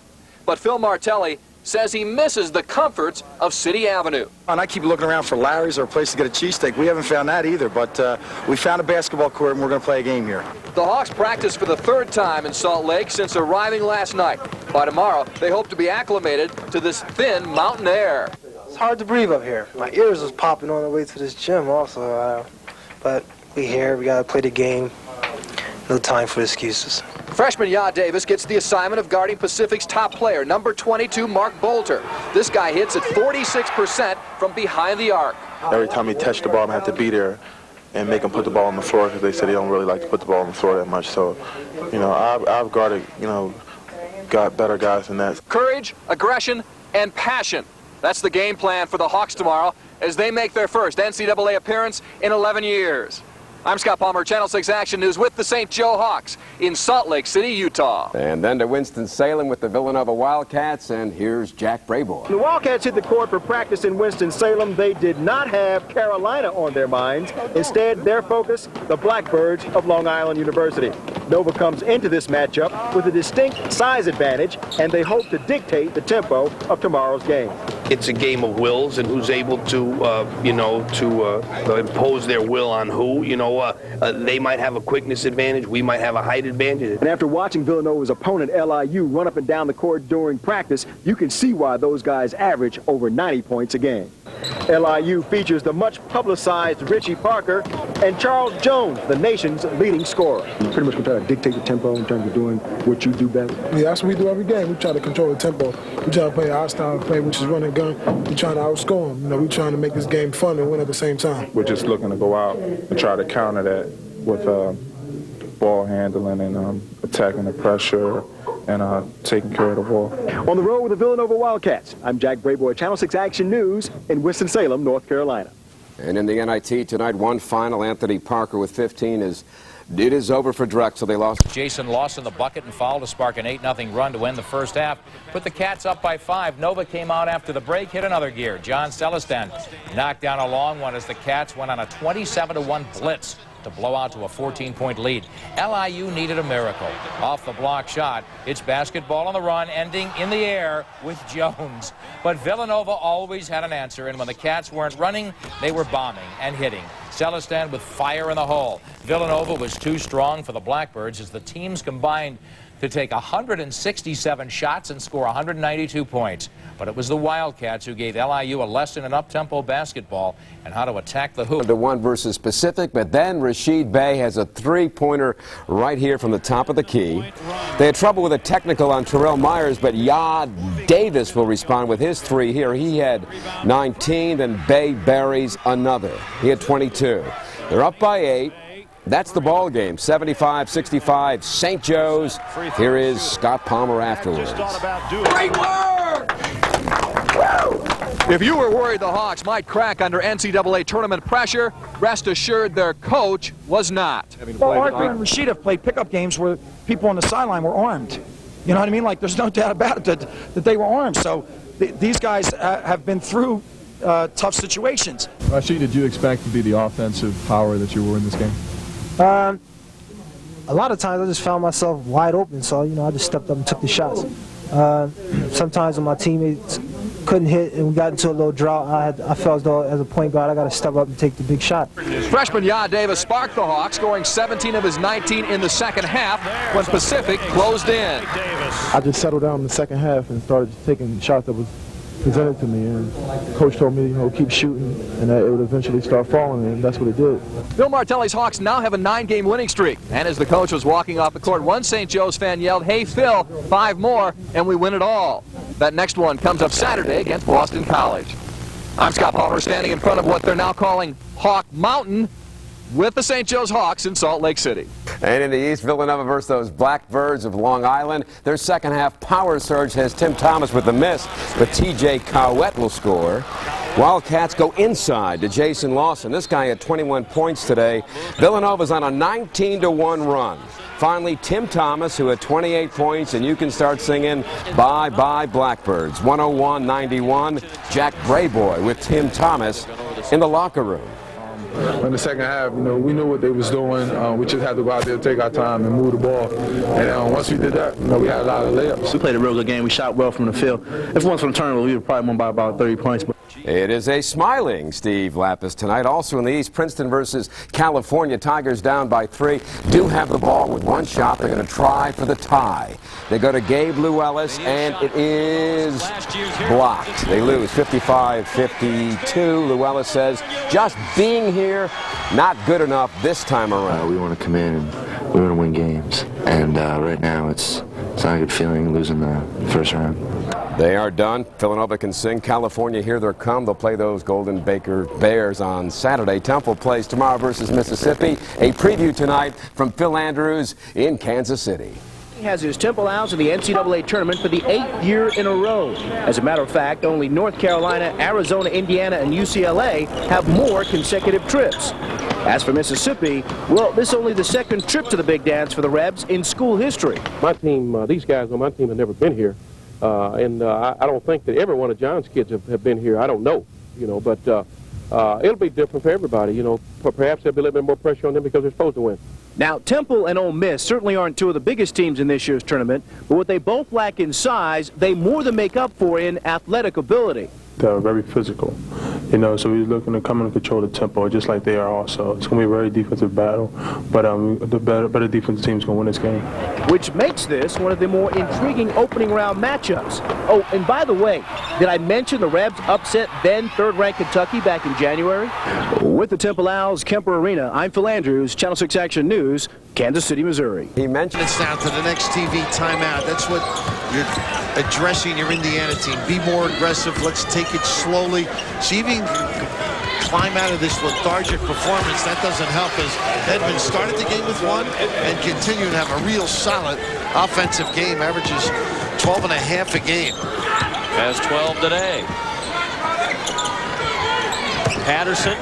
But Phil Martelli says he misses the comforts of City Avenue. And I keep looking around for Larry's or a place to get a cheesesteak. We haven't found that either, but we found a basketball court and we're going to play a game here. The Hawks practice for the 3rd time in Salt Lake since arriving last night. By tomorrow, they hope to be acclimated to this thin mountain air. It's hard to breathe up here. My ears was popping on the way to this gym also. But we here, we got to play the game. No time for excuses. Freshman Ya Davis gets the assignment of guarding Pacific's top player, number 22, Mark Bolter. This guy hits at 46% from behind the arc. Every time he touched the ball, I have to be there and make him put the ball on the floor because they said they don't really like to put the ball on the floor that much. So, you know, I've guarded, got better guys than that. Courage, aggression, and passion. That's the game plan for the Hawks tomorrow as they make their first NCAA appearance in 11 years. I'm Scott Palmer, Channel 6 Action News with the St. Joe Hawks in Salt Lake City, Utah. And then to Winston-Salem with the Villanova Wildcats, and here's Jack Brayboy. The Wildcats hit the court for practice in Winston-Salem. They did not have Carolina on their minds. Instead, their focus, the Blackbirds of Long Island University. Nova comes into this matchup with a distinct size advantage, and they hope to dictate the tempo of tomorrow's game. It's a game of wills and who's able to, impose their will on who. They might have a quickness advantage. We might have a height advantage. And after watching Villanova's opponent, LIU, run up and down the court during practice, you can see why those guys average over 90 points a game. LIU features the much-publicized Richie Parker and Charles Jones, the nation's leading scorer. You pretty much try to dictate the tempo in terms of doing what you do better. Yeah, that's what we do every game. We try to control the tempo. We try to play our style of play, which is run and gun. We trying to outscore them. We're trying to make this game fun and win at the same time. We're just looking to go out and try to counter that with ball handling and attacking the pressure and taking care of the ball. On the road with the Villanova Wildcats, I'm Jack Brayboy, Channel 6 Action News in Winston-Salem, North Carolina. And in the NIT tonight, one final. Anthony Parker with 15 it is over for Drexel. They lost. Jason Lawson the bucket and foul to spark an 8-0 run to end the first half. Put the Cats up by 5. Nova came out after the break, hit another gear. John Celestin knocked down a long one as the Cats went on a 27-1 blitz to blow out to a 14-point lead. LIU needed a miracle. Off the block shot, it's basketball on the run, ending in the air with Jones. But Villanova always had an answer, and when the Cats weren't running, they were bombing and hitting. Celestin with fire in the hole. Villanova was too strong for the Blackbirds as the teams combined to take 167 shots and score 192 points. But it was the Wildcats who gave LIU a lesson in up-tempo basketball and how to attack the hoop. To 1 versus Pacific, but then Rashid Bey has a three-pointer right here from the top of the key. They had trouble with a technical on Terrell Myers, but Ya Davis will respond with his three here. He had 19, then Bey buries another. He had 22. They're up by 8. That's the ball game, 75-65, St. Joe's. Here is Scott Palmer afterwards. Great work! Woo! If you were worried the Hawks might crack under NCAA tournament pressure, rest assured their coach was not. Well, Arthur and Rashid have played pickup games where people on the sideline were armed. You know what I mean? Like, there's no doubt about it that they were armed. So these guys have been through tough situations. Rashid, did you expect to be the offensive power that you were in this game? A lot of times I just found myself wide open, so I just stepped up and took the shots. Sometimes when my teammates couldn't hit and we got into a little drought, I felt as though as a point guard I got to step up and take the big shot. Freshman Ya Davis sparked the Hawks, scoring 17 of his 19 in the second half when Pacific closed in. I just settled down in the second half and started taking shots that was presented to me, and coach told me, keep shooting, and that it would eventually start falling, and that's what it did. Bill Martelli's Hawks now have a 9-game winning streak, and as the coach was walking off the court, one St. Joe's fan yelled, "Hey Phil, 5 more and we win it all." That next one comes up Saturday against Boston College. I'm Scott Palmer, standing in front of what they're now calling Hawk Mountain with the St. Joe's Hawks in Salt Lake City. And in the East, Villanova versus those Blackbirds of Long Island. Their second half power surge has Tim Thomas with the miss, but TJ Cowett will score. Wildcats go inside to Jason Lawson. This guy had 21 points today. Villanova's on a 19-1 run. Finally, Tim Thomas, who had 28 points, and you can start singing Bye Bye Blackbirds. 101-91. Jack Brayboy with Tim Thomas in the locker room. In the second half, we knew what they was doing. We just had to go out there, take our time, and move the ball. And once we did that, we had a lot of layups. We played a real good game. We shot well from the field. If it wasn't for the tournament, we would probably won by about 30 points. It is a smiling Steve Lapis tonight. Also in the East, Princeton versus California. Tigers down by 3. Do have the ball with one shot. They're going to try for the tie. They go to Gabe Lewellis, and it is blocked. They lose 55-52. Lewellis says, just being here, not good enough this time around. We want to come in and we want to win games. And right now it's not a good feeling losing the first round. They are done. Villanova can sing California, Here They Come. They'll play those Golden Baker Bears on Saturday. Temple plays tomorrow versus Mississippi. A preview tonight from Phil Andrews in Kansas City. He has his Temple Owls in the NCAA tournament for the 8th year in a row. As a matter of fact, only North Carolina, Arizona, Indiana, and UCLA have more consecutive trips. As for Mississippi, well, this is only the second trip to the big dance for the Rebs in school history. My team, these guys on my team have never been here. I don't think that every one of John's kids have been here. I don't know, but it'll be different for everybody. Perhaps there'll be a little bit more pressure on them because they're supposed to win. Now, Temple and Ole Miss certainly aren't two of the biggest teams in this year's tournament, but what they both lack in size, they more than make up for in athletic ability. They're very physical, so we're looking to come and control the tempo just like they are also. It's going to be a very defensive battle, but the better defensive team's going to win this game. Which makes this one of the more intriguing opening round matchups. Oh, and by the way, did I mention the Rebs upset then third-ranked Kentucky back in January? With the Temple Owls, Kemper Arena, I'm Phil Andrews, Channel 6 Action News, Kansas City, Missouri. He mentioned it's down to the next TV timeout. That's what you're addressing your Indiana team. Be more aggressive. Let's take it slowly. See if you can climb out of this lethargic performance. That doesn't help as Edmond started the game with 1 and continue to have a real solid offensive game. Averages 12.5 a game. Has 12 today. Patterson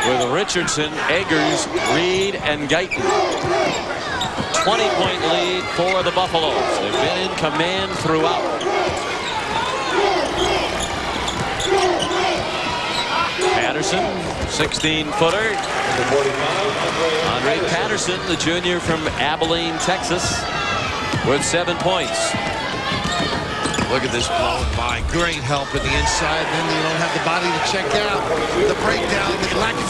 with Richardson, Eggers, Reed, and Guyton. 20-point lead for the Buffaloes. They've been in command throughout. Patterson, 16-footer. Andre Patterson, the junior from Abilene, Texas, with 7 points. Look at this blowing by. Great help in the inside. Then they don't have the body to check out. The breakdown, the lack of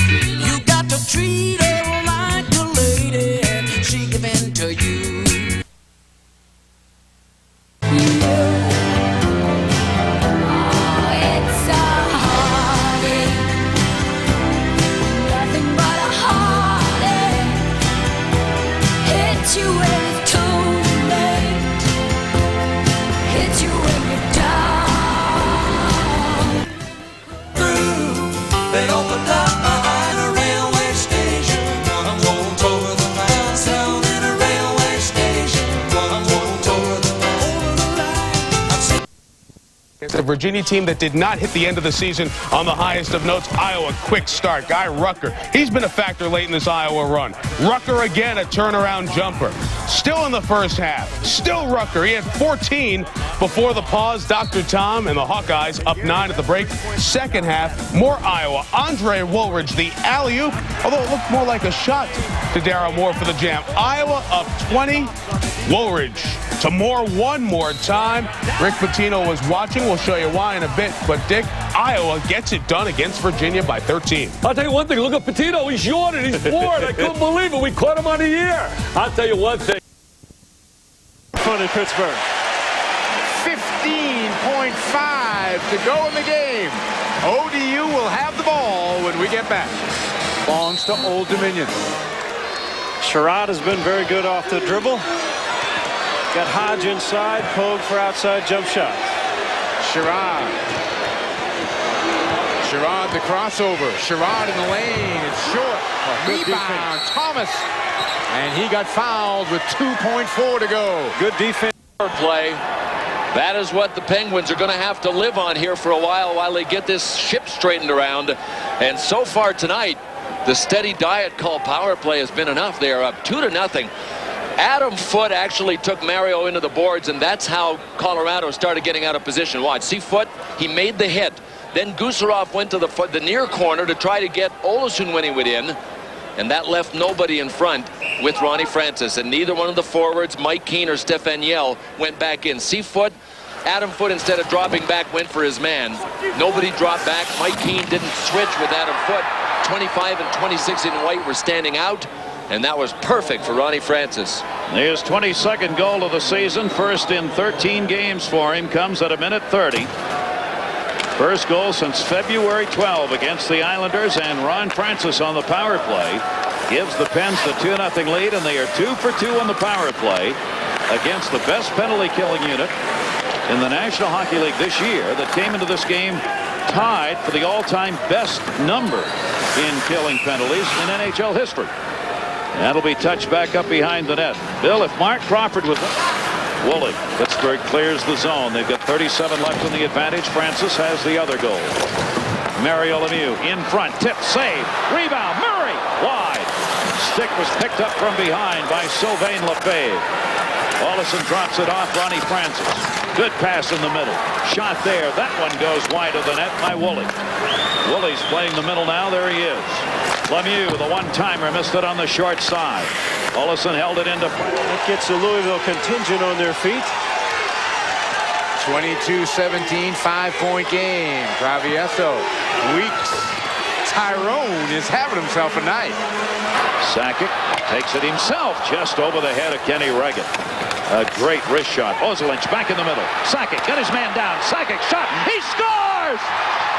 You got to treat her like a lady, she give in to you. It opened up behind a railway station. I won't over the miles down in a railway station. I won't over the line. It's a Virginia team that did not hit the end of the season on the highest of notes. Iowa, quick start. Guy Rucker, he's been a factor late in this Iowa run. Rucker again, a turnaround jumper. Still in the first half. Still Rucker. He had 14 before the pause. Dr. Tom and the Hawkeyes up 9 at the break. Second half, more Iowa. Andre Woolridge, the alley-oop, although it looked more like a shot to Darryl Moore for the jam. Iowa up 20. Woolridge to Moore one more time. Rick Pitino was watching. We'll show you why in a bit. But, Dick, Iowa gets it done against Virginia by 13. I'll tell you one thing. Look at Pitino. He's yawning. He's bored. I couldn't believe it. We caught him on the air. I'll tell you one thing. Fun in Pittsburgh. 15.5 to go in the game. ODU will have the ball when we get back. Belongs to Old Dominion. Sherrod has been very good off the dribble. Got Hodge inside, Pogue for outside jump shot. Sherrod the crossover. Sherrod in the lane. It's short. Rebound. Thomas. And he got fouled with 2.4 to go. Good defense. Play. That is what the Penguins are going to have to live on here for a while they get this ship straightened around. And so far tonight, the steady diet called power play has been enough. They are up 2-0. Adam Foote actually took Mario into the boards, and that's how Colorado started getting out of position. Watch, see Foote, he made the hit. Then Gusarov went to the near corner to try to get Olesen when he went in, and that left nobody in front with Ronnie Francis. And neither one of the forwards, Mike Keane or Stefan Yell, went back in. See Foote, Adam Foote, instead of dropping back, went for his man. Nobody dropped back. Mike Keane didn't switch with Adam Foote. 25 and 26 in white were standing out. And that was perfect for Ronnie Francis. His 22nd goal of the season, first in 13 games for him, comes at a minute 30. First goal since February 12 against the Islanders, and Ron Francis on the power play gives the Pens the 2-0 lead, and they are 2 for 2 on the power play against the best penalty killing unit in the National Hockey League this year, that came into this game tied for the all-time best number in killing penalties in NHL history. That'll be touched back up behind the net. Bill, if Mark Crawford was Woolley, Pittsburgh clears the zone. They've got 37 left in the advantage. Francis has the other goal. Mario Lemieux in front, tip, save, rebound, Murray wide. Stick was picked up from behind by Sylvain Lefebvre. Olesen drops it off Ronnie Francis. Good pass in the middle. Shot there. That one goes wide of the net by Woolley. Woolley's playing the middle now. There he is. Lemieux, the one-timer, missed it on the short side. Olesen held it into. That gets the Louisville contingent on their feet. 22-17, 5-point game. Travieso, Weeks. Tyrone is having himself a night. Sakic takes it himself just over the head of Kenny Regan. A great wrist shot. Ozolinsh back in the middle. Sakic got his man down. Sakic shot. He scores!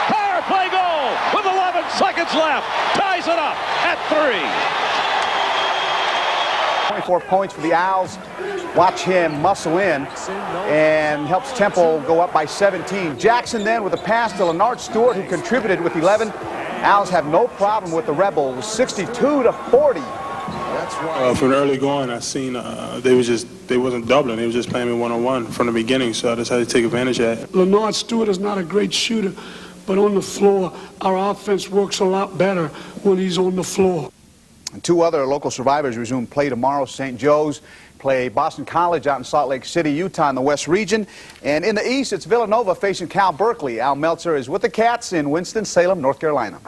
Power play goal with 11 seconds left. Ties it up at 3. 24 points for the Owls. Watch him muscle in and helps Temple go up by 17. Jackson then with a pass to Leonard Stewart, who contributed with 11. Owls have no problem with the Rebels, 62-40. From the early going, I seen they wasn't doubling. They was just playing me one-on-one from the beginning, so I decided to take advantage of that. Leonard Stewart is not a great shooter, but on the floor, our offense works a lot better when he's on the floor. And 2 other local survivors resume play tomorrow. St. Joe's play Boston College out in Salt Lake City, Utah in the West region. And in the East, it's Villanova facing Cal Berkeley. Al Meltzer is with the Cats in Winston-Salem, North Carolina.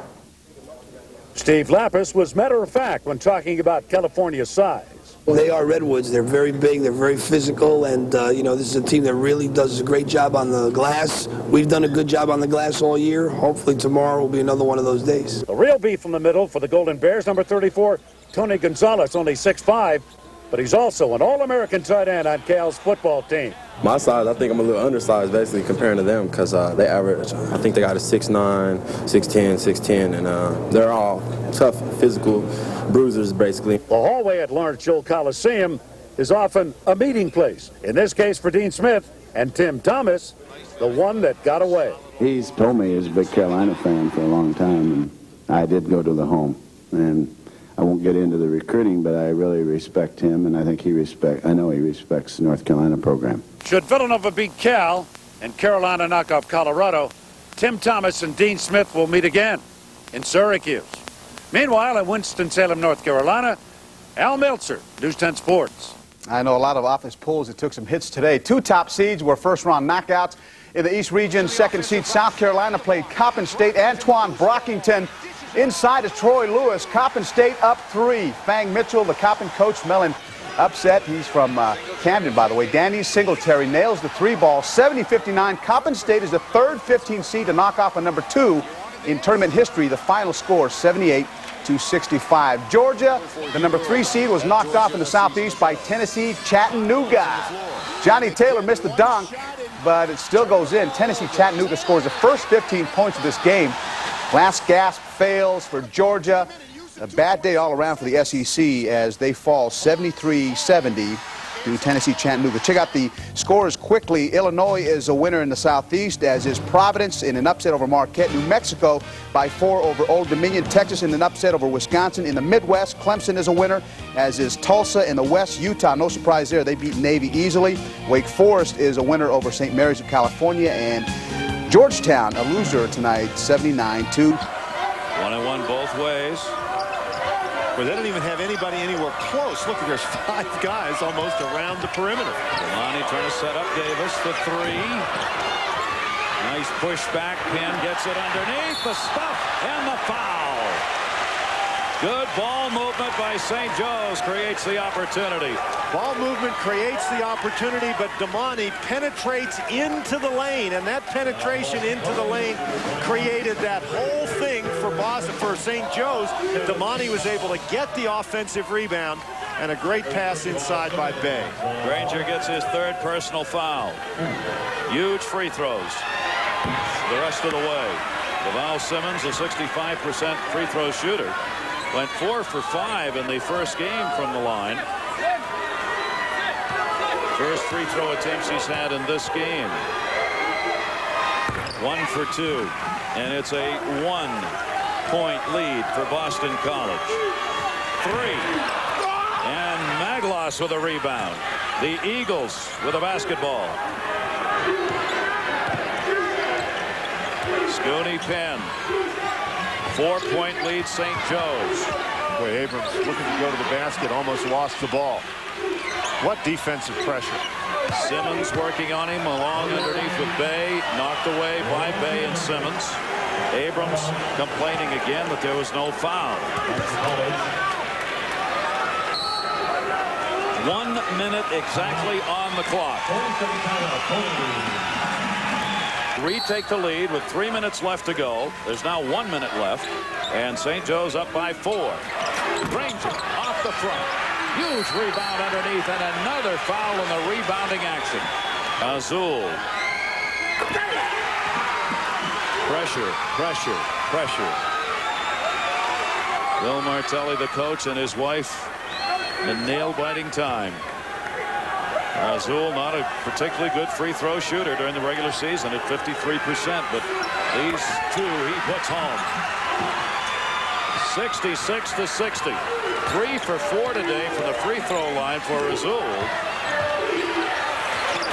Steve Lapis was matter of fact when talking about California's size. Well, they are Redwoods. They're very big. They're very physical. And, this is a team that really does a great job on the glass. We've done a good job on the glass all year. Hopefully tomorrow will be another one of those days. The real beef in the middle for the Golden Bears, number 34, Tony Gonzalez, only 6'5", but he's also an All-American tight end on Cal's football team. My size, I think I'm a little undersized, basically, comparing to them, because they average, I think they got a 6'9", 6'10", 6'10", and they're all tough, physical bruisers, basically. The hallway at Lawrence Joel Coliseum is often a meeting place. In this case for Dean Smith and Tim Thomas, the one that got away. He's told me he's a big Carolina fan for a long time, and I did go to the home, and I won't get into the recruiting, but I really respect him, and I think I know he respects the North Carolina program. Should Villanova beat Cal and Carolina knock off Colorado, Tim Thomas and Dean Smith will meet again in Syracuse. Meanwhile, in Winston-Salem, North Carolina, Al Meltzer, News 10 Sports. I know a lot of office pulls that took some hits today. 2 top seeds were first-round knockouts. In the East Region, 2nd seed South Carolina played Coppin State. Antoine Brockington inside to Troy Lewis. Coppin State up 3. Fang Mitchell, the Coppin coach, Mellon upset. He's from Camden, by the way. Danny Singletary nails the 3-ball. 70-59. Coppin State is the 3rd 15 seed to knock off a number 2 in tournament history. The final score, 78-65. Georgia, the number 3 seed, was knocked off in the Southeast by Tennessee Chattanooga. Johnny Taylor missed the dunk, but it still goes in. Tennessee Chattanooga scores the first 15 points of this game. Last gasp fails for Georgia. A bad day all around for the SEC as they fall 73-70 to Tennessee Chattanooga. Check out the scores quickly. Illinois is a winner in the Southeast, as is Providence in an upset over Marquette. New Mexico by 4 over Old Dominion. Texas in an upset over Wisconsin. In the Midwest, Clemson is a winner, as is Tulsa. In the West, Utah, no surprise there. They beat Navy easily. Wake Forest is a winner over St. Mary's of California. And Georgetown, a loser tonight, 79-2. 1-1 both ways. But they don't even have anybody anywhere close. Look, there's 5 guys almost around the perimeter. Lonnie trying to set up Davis for 3. Nice pushback. Penn gets it underneath. The stuff and the foul. Good ball movement by St. Joe's creates the opportunity. Ball movement creates the opportunity, but Damani penetrates into the lane, and that penetration into the lane created that whole thing for Boston, for St. Joe's. Damani was able to get the offensive rebound, and a great pass inside by Bay. Granger gets his 3rd personal foul. Huge free throws the rest of the way. LaValle Simmons, a 65% free throw shooter, went 4 for 5 in the first game from the line. First free throw attempts he's had in this game. 1 for 2. And it's a 1-point lead for Boston College. 3. And Maglos with a rebound. The Eagles with a basketball. Scooney Penn. 4-point lead St. Joe's. Boy, Abrams looking to go to the basket, almost lost the ball. What defensive pressure. Simmons working on him along underneath with Bay. Knocked away by Bay and Simmons. Abrams complaining again that there was no foul. 1 minute exactly on the clock. Retake the lead with 3 minutes left to go. There's now 1 minute left, and St. Joe's up by 4. Granger off the front. Huge rebound underneath, and another foul in the rebounding action. Azul. Pressure, pressure, pressure. Bill Martelli, the coach, and his wife in nail-biting time. Azul, not a particularly good free throw shooter during the regular season at 53%, but these 2 he puts home. 66-60. 3 for 4 today from the free throw line for Azul.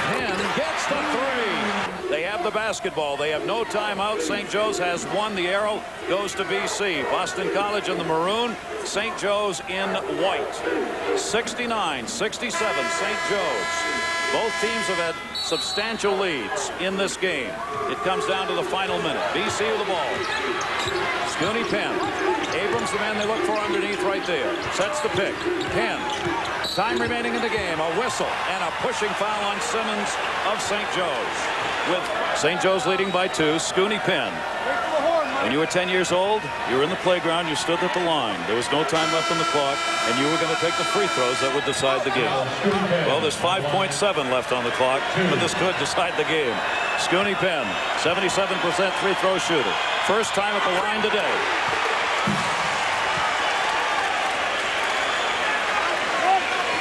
Penn gets the 3. They have the basketball. They have no timeout. St. Joe's has 1. The arrow goes to BC. Boston College in the maroon. St. Joe's in white. 69-67 St. Joe's. Both teams have had substantial leads in this game. It comes down to the final minute. BC with the ball. Scooney Penn. Abrams the man they look for underneath right there. Sets the pick. Penn. Time remaining in the game. A whistle and a pushing foul on Simmons of St. Joe's. With St. Joe's leading by 2. Scooney Penn. When you were 10 years old, you were in the playground, you stood at the line. There was no time left on the clock, and you were going to take the free throws that would decide the game. Well, there's 5.7 left on the clock, but this could decide the game. Scooney Penn, 77% free throw shooter. First time at the line today.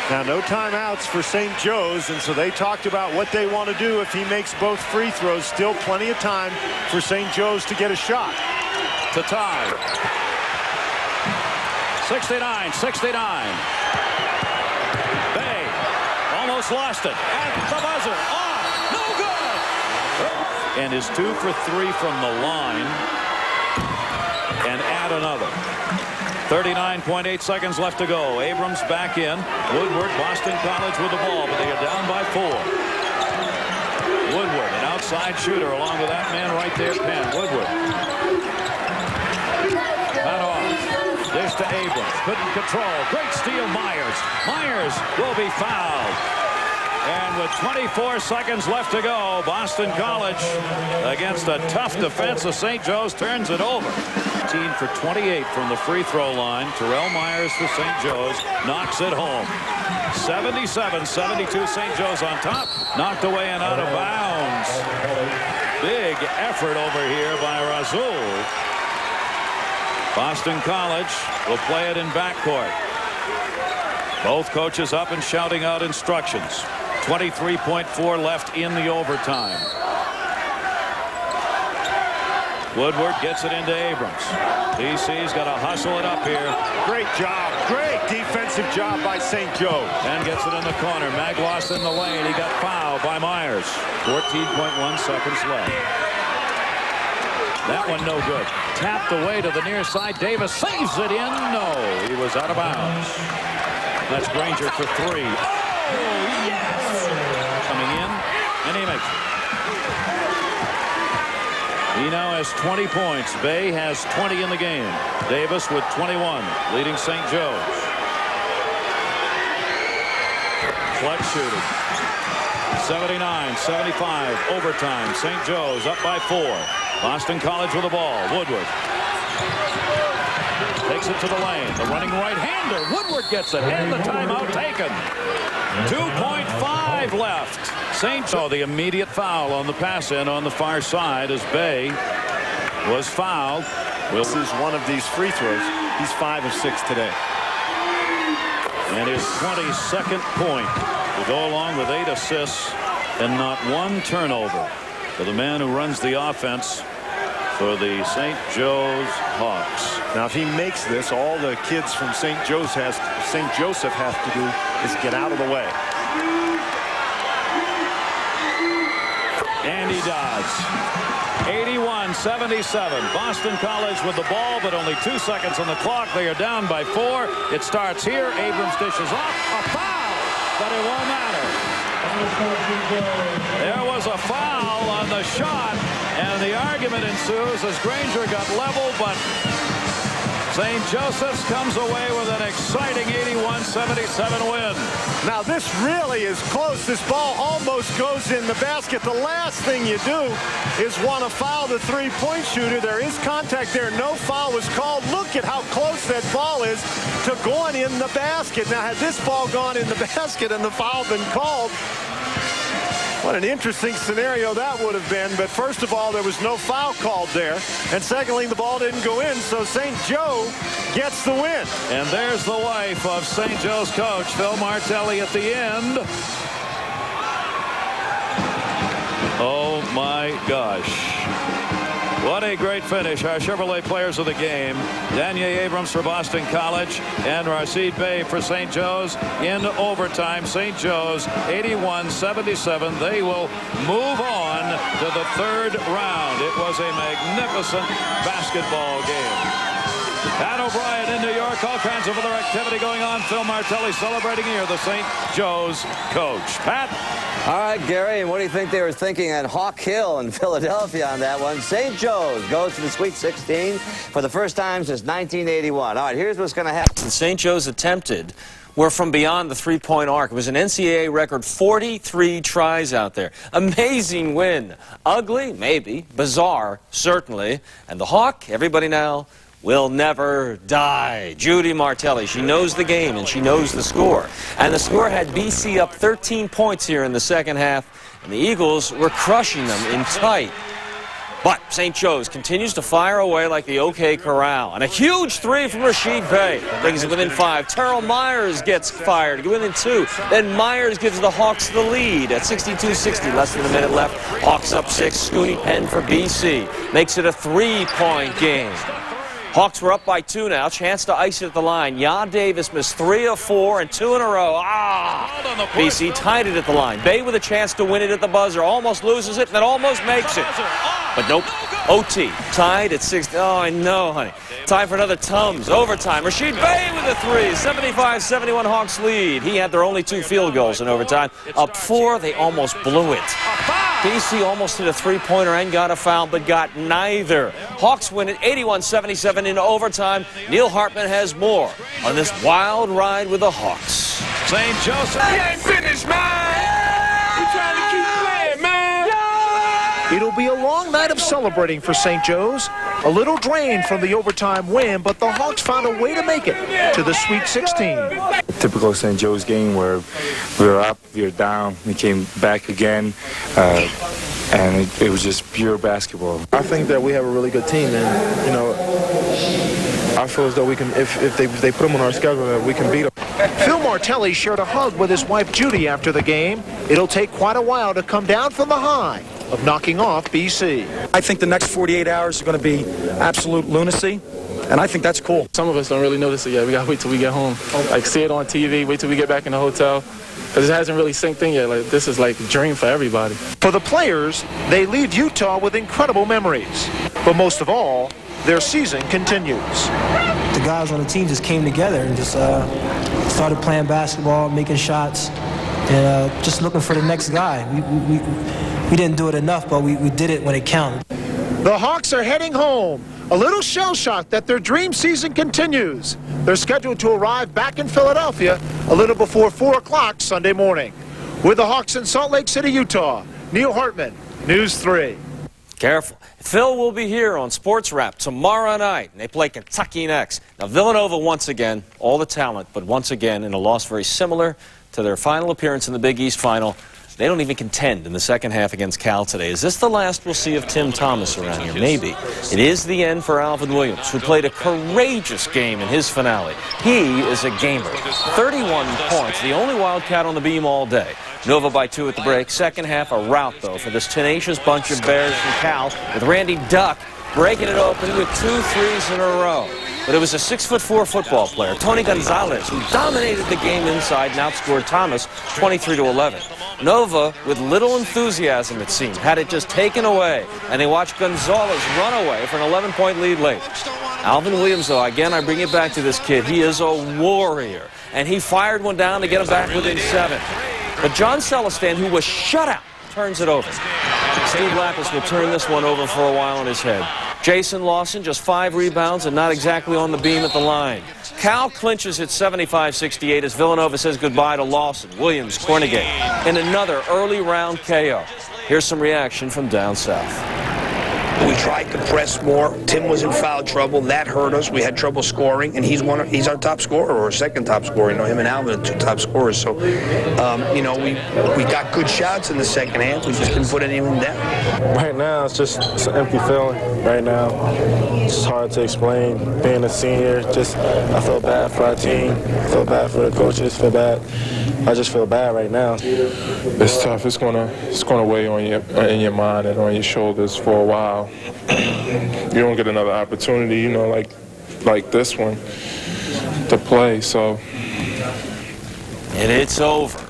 Now, no timeouts for St. Joe's, and so they talked about what they want to do if he makes both free throws. Still plenty of time for St. Joe's to get a shot. To tie. 69-69. Bay almost lost it at the buzzer. No good. And is 2 for 3 from the line. And add another. 39.8 seconds left to go. Abrams back in. Woodward, Boston College with the ball, but they are down by 4. Woodward, an outside shooter along with that man right there, Penn. Woodward. Cut off. Dish to Abrams. Couldn't control. Great steal, Myers. Myers will be fouled. And with 24 seconds left to go, Boston College, against a tough defense of St. Joe's, turns it over. 18 for 28 from the free throw line. Terrell Myers for St. Joe's knocks it home. 77-72, St. Joe's on top. Knocked away and out of bounds. Big effort over here by Razul. Boston College will play it in backcourt. Both coaches up and shouting out instructions. 23.4 left in the overtime. Woodward gets it into Abrams. BC's got to hustle it up here. Great job. Great defensive job by St. Joe. And gets it in the corner. Magloss in the lane. He got fouled by Myers. 14.1 seconds left. That one no good. Tapped away to the near side. Davis saves it in. No, he was out of bounds. That's Granger for 3. Oh, yes! Coming in, and he makes it. He now has 20 points. Bay has 20 in the game. Davis with 21, leading St. Joe's. Clutch shooting. 79-75, overtime. St. Joe's up by 4. Boston College with the ball. Woodward takes it to the lane. The running right-hander. Woodward gets it, and the timeout taken. 2.5 left. St. Joe, the immediate foul on the pass in on the far side as Bay was fouled. This is one of these free throws. He's 5 of 6 today. And his 22nd point to go along with 8 assists and not one turnover for the man who runs the offense for the St. Joe's Hawks. Now, if he makes this, all the kids from St. Joseph has to do is get out of the way. And he does. 81-77. Boston College with the ball, but only 2 seconds on the clock. They are down by 4. It starts here. Abrams dishes off. A foul, but it won't matter. There was a foul on the shot, and the argument ensues as Granger got level, but St. Joseph's comes away with an exciting 81-77 win. Now this really is close. This ball almost goes in the basket. The last thing you do is want to foul the three-point shooter. There is contact there. No foul was called. Look at how close that ball is to going in the basket. Now had this ball gone in the basket and the foul been called, what an interesting scenario that would have been. But first of all, there was no foul called there. And secondly, the ball didn't go in, so St. Joe gets the win. And there's the wife of St. Joe's coach, Phil Martelli, at the end. Oh, my gosh. What a great finish. Our Chevrolet players of the game. Danier Abrams for Boston College and Rashid Bey for St. Joe's in overtime. St. Joe's 81-77. They will move on to the 3rd round. It was a magnificent basketball game. Pat O'Brien in New York. All kinds of other activity going on. Phil Martelli celebrating here, the St. Joe's coach. Pat? All right, Gary, and what do you think they were thinking at Hawk Hill in Philadelphia on that one? St. Joe's goes to the Sweet 16 for the first time since 1981. All right, here's what's going to happen. St. Joe's attempted were from beyond the three-point arc. It was an NCAA record 43 tries out there. Amazing win. Ugly? Maybe. Bizarre? Certainly. And the Hawk, everybody now, will never die. Judy Martelli, she knows the game and she knows the score. And the score had BC up 13 points here in the second half, and the Eagles were crushing them in tight. But St. Joe's continues to fire away like the OK Corral. And a huge 3 from Rashid Bey brings it within 5. Terrell Myers gets fired, within 2. Then Myers gives the Hawks the lead at 62-60. Less than a minute left. Hawks up 6. Scooty Penn for BC makes it a 3-point game. Hawks were up by 2 now. Chance to ice it at the line. Jan Davis missed 3 of 4 and 2 in a row. BC tied it at the line. Bay with a chance to win it at the buzzer. Almost loses it and then almost makes it. But nope. OT. Tied at 6. Oh, I know, honey. Time for another Tums. Overtime. Rashid Bay with a 3. 75-71 Hawks lead. He had their only 2 field goals in overtime. Up 4, they almost blew it. BC almost hit a 3-pointer and got a foul, but got neither. Hawks win it 81-77 in overtime. Neil Hartman has more on this wild ride with the Hawks. St. Joseph. He ain't finished, man. We're trying to keep playing, man. It'll be a long night of celebrating for St. Joe's. A little drained from the overtime win, but the Hawks found a way to make it to the Sweet 16. Typical St. Joe's game where we were up, we were down, we came back again, and it was just pure basketball. I think that we have a really good team, and, you know, I feel as though we can, if they put them on our schedule, that we can beat them. Phil Martelli shared a hug with his wife Judy after the game. It'll take quite a while to come down from the high of knocking off BC. I think the next 48 hours are going to be absolute lunacy, and I think that's cool. Some of us don't really notice it yet. We got to wait till we get home. Like, see it on TV, wait till we get back in the hotel, because it hasn't really synced in yet. Like, this is like a dream for everybody. For the players, they leave Utah with incredible memories. But most of all, their season continues. The guys on the team just came together and just started playing basketball, making shots, and just looking for the next guy. We didn't do it enough, but we did it when it counted. The Hawks are heading home, a little shell-shocked that their dream season continues. They're scheduled to arrive back in Philadelphia a little before 4 o'clock Sunday morning. With the Hawks in Salt Lake City, Utah, Neil Hartman, News 3. Careful. Phil will be here on Sports Wrap tomorrow night, and they play Kentucky next. Now, Villanova once again, all the talent, but once again in a loss very similar to their final appearance in the Big East Final. They don't even contend in the second half against Cal today. Is this the last we'll see of Tim Thomas around here? Maybe. It is the end for Alvin Williams, who played a courageous game in his finale. He is a gamer. 31 points, the only Wildcat on the beam all day. Nova by 2 at the break. Second half, a rout, though, for this tenacious bunch of Bears from Cal, with Randy Duck breaking it open with 2 threes in a row. But it was a 6'4" football player, Tony Gonzalez, who dominated the game inside and outscored Thomas 23-11. Nova, with little enthusiasm, it seemed, had it just taken away, and they watched Gonzalez run away for an 11-point lead late. Alvin Williams, though, again, I bring it back to this kid. He is a warrior, and he fired one down to get him back within 7. But John Celestin, who was shut out, turns it over. Steve Lapis will turn this one over for a while on his head. Jason Lawson, just 5 rebounds and not exactly on the beam at the line. Cal clinches at 75-68 as Villanova says goodbye to Lawson, Williams, Cornegate, in another early round KO. Here's some reaction from down south. We tried to press more. Tim was in foul trouble. That hurt us. We had trouble scoring, and he's our top scorer, or second top scorer. You know, him and Alvin are 2 top scorers. So, you know, we got good shots in the second half. We just didn't put any of them down. Right now, it's an empty feeling. Right now, it's hard to explain. Being a senior, I feel bad for our team. I feel bad for the coaches. I just feel bad right now. It's tough. It's gonna weigh on in your mind and on your shoulders for a while. You don't get another opportunity, you know, like this one to play. So. And it's over.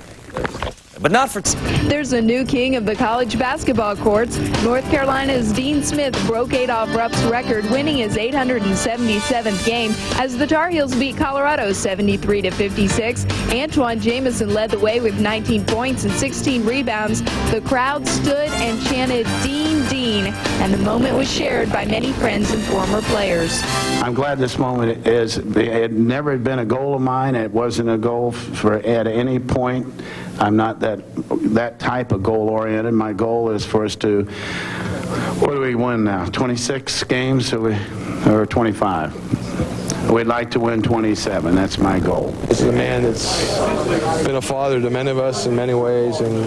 But not for... There's a new king of the college basketball courts. North Carolina's Dean Smith broke Adolph Rupp's record, winning his 877th game as the Tar Heels beat Colorado 73-56. Antoine Jamison led the way with 19 points and 16 rebounds. The crowd stood and chanted, "Dean, Dean," and the moment was shared by many friends and former players. I'm glad this moment is. It never had been a goal of mine. It wasn't a goal at any point. I'm not that type of goal-oriented. My goal is for us to, what do we win now, 26 games or 25? We'd like to win 27. That's my goal. This is a man that's been a father to many of us in many ways, and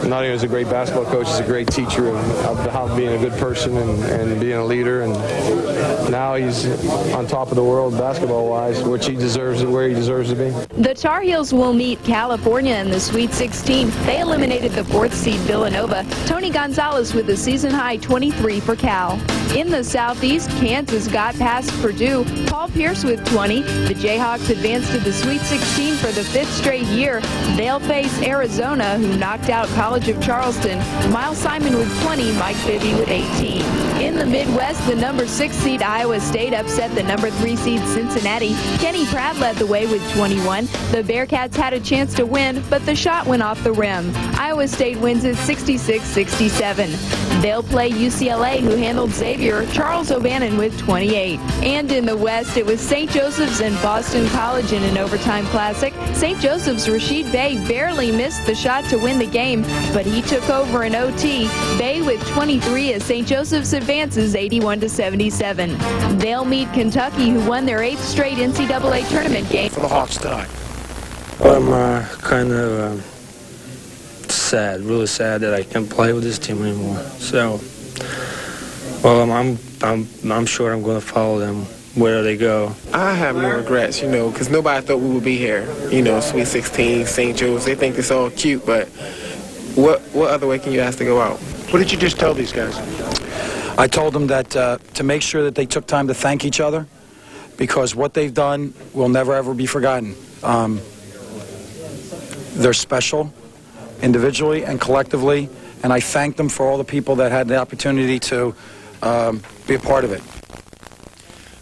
not only is a great basketball coach, he's a great teacher of how being a good person and being a leader. And now he's on top of the world basketball-wise, which he deserves, where he deserves to be. The Tar Heels will meet California in the Sweet 16. They eliminated the 4th seed Villanova. Tony Gonzalez with a season-high 23 for Cal. In the Southeast, Kansas got past Purdue. Paul Pierce with 20. The Jayhawks advanced to the Sweet 16 for the 5th straight year. They'll face Arizona, who knocked out College of Charleston. Miles Simon with 20, Mike Bibby with 18. In the Midwest, the number 6 seed Iowa State upset the number 3 seed Cincinnati. Kenny Pratt led the way with 21. The Bearcats had a chance to win, but the shot went off the rim. Iowa State wins it 66-67. They'll play UCLA, who handled Xavier. Charles O'Bannon with 28. And in the West, it was St. Joseph's and Boston College in an overtime classic. St. Joseph's Rasheed Bey barely missed the shot to win the game, but he took over in OT. Bey with 23 as St. Joseph's advances 81-77. They'll meet Kentucky, who won their 8th straight NCAA tournament game. For the Hawks tonight. I'm kind of sad, really sad that I can't play with this team anymore. So, well, I'm sure I'm going to follow them where they go. I have no regrets, because nobody thought we would be here. Sweet 16, St. Joe's, they think it's all cute, but what other way can you ask to go out? What did you just tell these guys? I told them that to make sure that they took time to thank each other, because what they've done will never, ever be forgotten. They're special, individually and collectively, and I thank them for all the people that had the opportunity to be a part of it.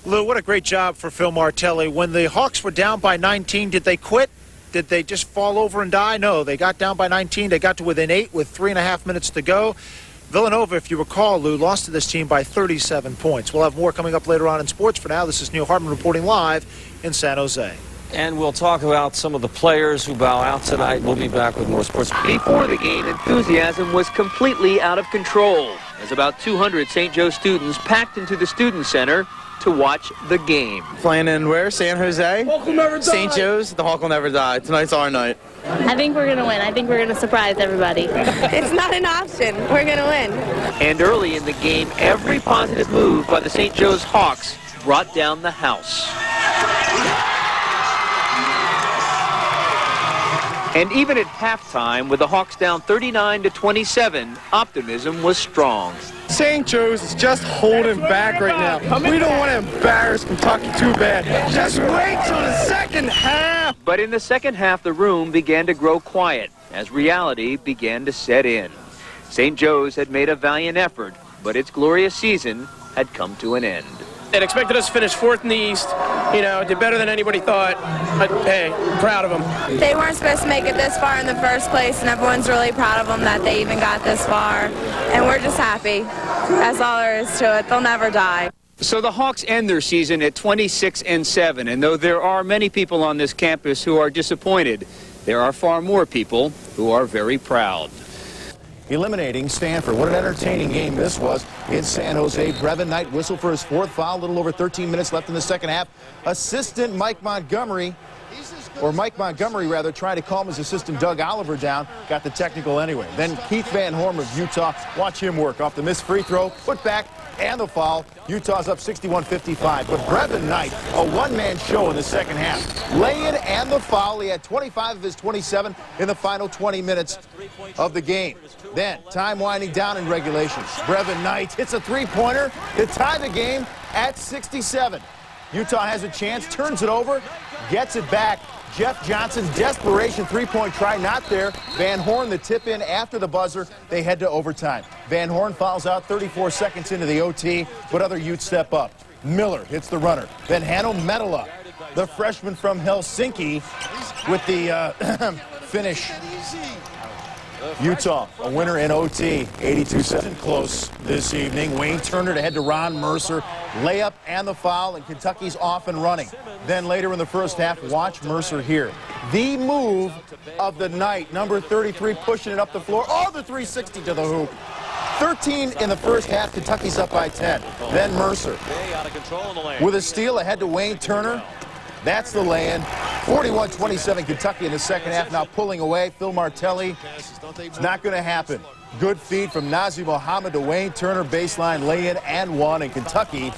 Lou, what a great job for Phil Martelli. When the Hawks were down by 19, did they quit? Did they just fall over and die? No, they got down by 19. They got to within 8 with 3.5 minutes to go. Villanova, if you recall, Lou, lost to this team by 37 points. We'll have more coming up later on in sports. For now, this is Neil Hartman reporting live in San Jose. And we'll talk about some of the players who bow out tonight. We'll be back with more sports. Before the game, enthusiasm was completely out of control as about 200 St. Joe students packed into the Student Center to watch the game. Playing in where? San Jose? Hawk will never die. St. Joe's, the Hawk will never die. Tonight's our night. I think we're going to win. I think we're going to surprise everybody. It's not an option. We're going to win. And early in the game, every positive move by the St. Joe's Hawks brought down the house. And even at halftime, with the Hawks down 39-27, optimism was strong. St. Joe's is just holding back right now. We don't want to embarrass Kentucky too bad. Just wait till the second half. But in the second half, the room began to grow quiet as reality began to set in. St. Joe's had made a valiant effort, but its glorious season had come to an end. They expected us to finish 4th in the East. Did better than anybody thought. But, hey, proud of them. They weren't supposed to make it this far in the first place, and everyone's really proud of them that they even got this far. And we're just happy. That's all there is to it. They'll never die. So the Hawks end their season at 26-7, and though there are many people on this campus who are disappointed, there are far more people who are very proud. Eliminating Stanford. What an entertaining game this was in San Jose. Brevin Knight whistled for his 4th foul. A little over 13 minutes left in the second half. Assistant Mike Montgomery, rather, trying to calm his assistant Doug Oliver down. Got the technical anyway. Then Keith Van Horn of Utah. Watch him work off the missed free throw, put back, and the foul. Utah's up 61-55. But Brevin Knight, a one-man show in the second half. Lay-in and the foul. He had 25 of his 27 in the final 20 minutes of the game. Then, time winding down in regulation. Brevin Knight hits a three-pointer to tie the game at 67. Utah has a chance, turns it over, gets it back. Jeff Johnson's desperation three-point try not there. Van Horn, the tip in after the buzzer. They head to overtime. Van Horn fouls out 34 seconds into the OT, but other Utes step up. Miller hits the runner. Then Hanno Metala, the freshman from Helsinki, with the finish. Utah, a winner in OT, 82-7 close this evening. Wayne Turner to head to Ron Mercer. Layup and the foul, and Kentucky's off and running. Then later in the first half, watch Mercer here. The move of the night, number 33 pushing it up the floor. Oh, the 360 to the hoop. 13 in the first half. Kentucky's up by 10. Then Mercer with a steal ahead to Wayne Turner. That's the lay-in. 41-27 Kentucky in the second half. Now pulling away. Phil Martelli. It's not going to happen. Good feed from Nazir Mohammed to Wayne Turner. Baseline lay-in and one. And Kentucky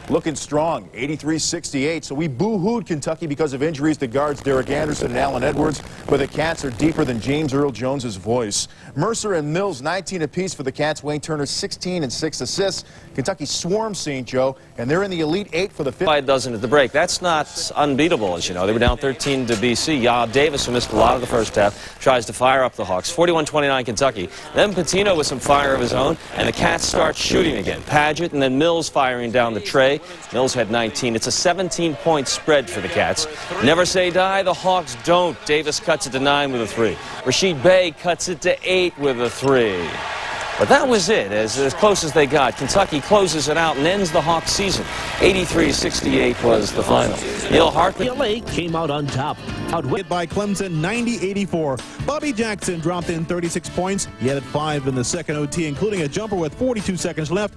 looking strong, 83-68. So we boo-hooed Kentucky because of injuries to guards Derek Anderson and Allen Edwards, but the Cats are deeper than James Earl Jones's voice. Mercer and Mills, 19 apiece for the Cats. Wayne Turner, 16 and 6 assists. Kentucky swarms St. Joe, and they're in the Elite Eight for the fifth. 5 dozen at the break. That's not unbeatable, as you know. They were down 13 to BC. Yaw Davis, who missed a lot of the first half, tries to fire up the Hawks. 41-29 Kentucky. Then Patino with some fire of his own, and the Cats start shooting again. Padgett and then Mills firing down the tray. Mills had 19. It's a 17-point spread for the Cats. Never say die. The Hawks don't. Davis cuts it to 9 with a 3. Rashid Bey cuts it to 8 with a 3. But that was it, as close as they got. Kentucky closes it out and ends the Hawks season. 83-68 was the final. Neil Hartman came out on top. Outwit by Clemson, 90-84. Bobby Jackson dropped in 36 points. He had 5 in the second OT, including a jumper with 42 seconds left.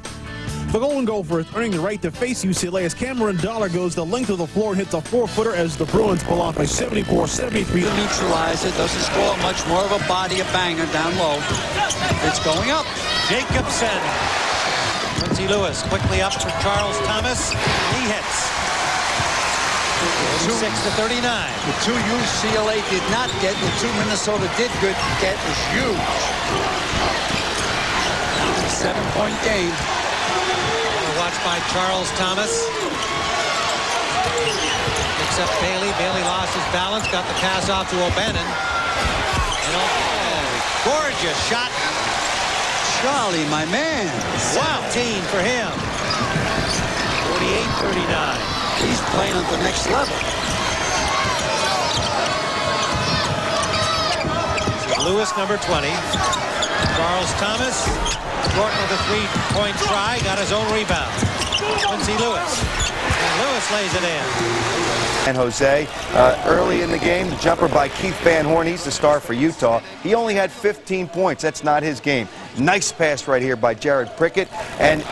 The Golden Gophers earning the right to face UCLA as Cameron Dollar goes the length of the floor and hits a 4-footer as the Bruins pull off by 74-73. Neutralize it, doesn't score much, more of a body, a banger down low. It's going up. Jacobson. Lindsey Lewis quickly up for Charles Thomas. He hits. 46-39. The 2 UCLA did not get, the 2 Minnesota did get was huge. 7-point game. Watched by Charles Thomas. Picks up Bailey. Bailey lost his balance. Got the pass off to O'Bannon. And gorgeous shot. Charlie, my man. 17 for him. 48-39. He's playing at the next level. Lewis, number 20. Charles Thomas. Gordon with a 3-point try, got his own rebound. Quincy Lewis. And Lewis lays it in. And Jose, early in the game, the jumper by Keith Van Horn. He's the star for Utah. He only had 15 points. That's not his game. Nice pass right here by Jared Prickett. And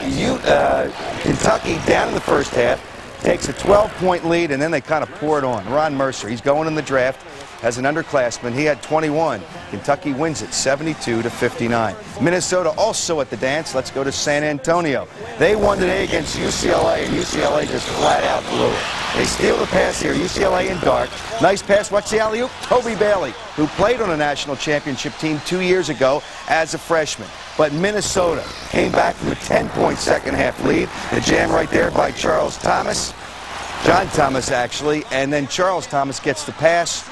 Kentucky, down in the first half, takes a 12-point lead, and then they kind of pour it on. Ron Mercer, he's going in the draft as an underclassman. He had 21. Kentucky wins it 72-59. Minnesota also at the dance. Let's go to San Antonio. They won today against UCLA, and UCLA just flat out blew it. They steal the pass here. UCLA in dark. Nice pass. Watch the alley-oop. Toby Bailey, who played on a national championship team 2 years ago as a freshman. But Minnesota came back from a 10-point second-half lead. The jam right there by Charles Thomas. John Thomas, actually. And then Charles Thomas gets the pass.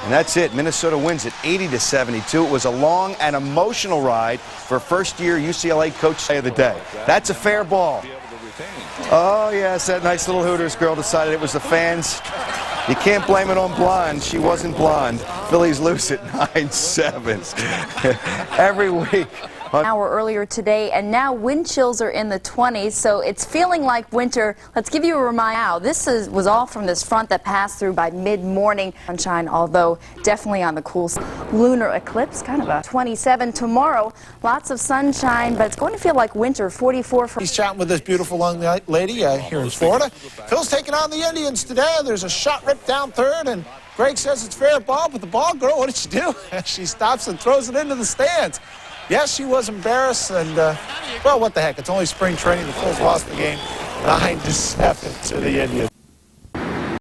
And that's it. Minnesota wins it 80-72. It was a long and emotional ride for first-year UCLA coach of the day. That's a fair ball. Oh, yes, that nice little Hooters girl decided it was the fans. You can't blame it on blonde. She wasn't blonde. Phillies lose it 9-7. Every week. An hour earlier today, and now wind chills are in the 20s, so it's feeling like winter. Let's give you a reminder now. This was all from this front that passed through by mid-morning. Sunshine, although definitely on the cool side. Lunar eclipse, kind of a 27 tomorrow. Lots of sunshine, but it's going to feel like winter. 44 for. He's chatting with this beautiful young lady here in Florida. Phil's taking on the Indians today. There's a shot ripped down third, and Greg says it's fair ball, but the ball girl, what did she do? She stops and throws it into the stands. Yes, she was embarrassed, and, well, what the heck? It's only spring training. The Phils lost the game 9-7 to the Indians.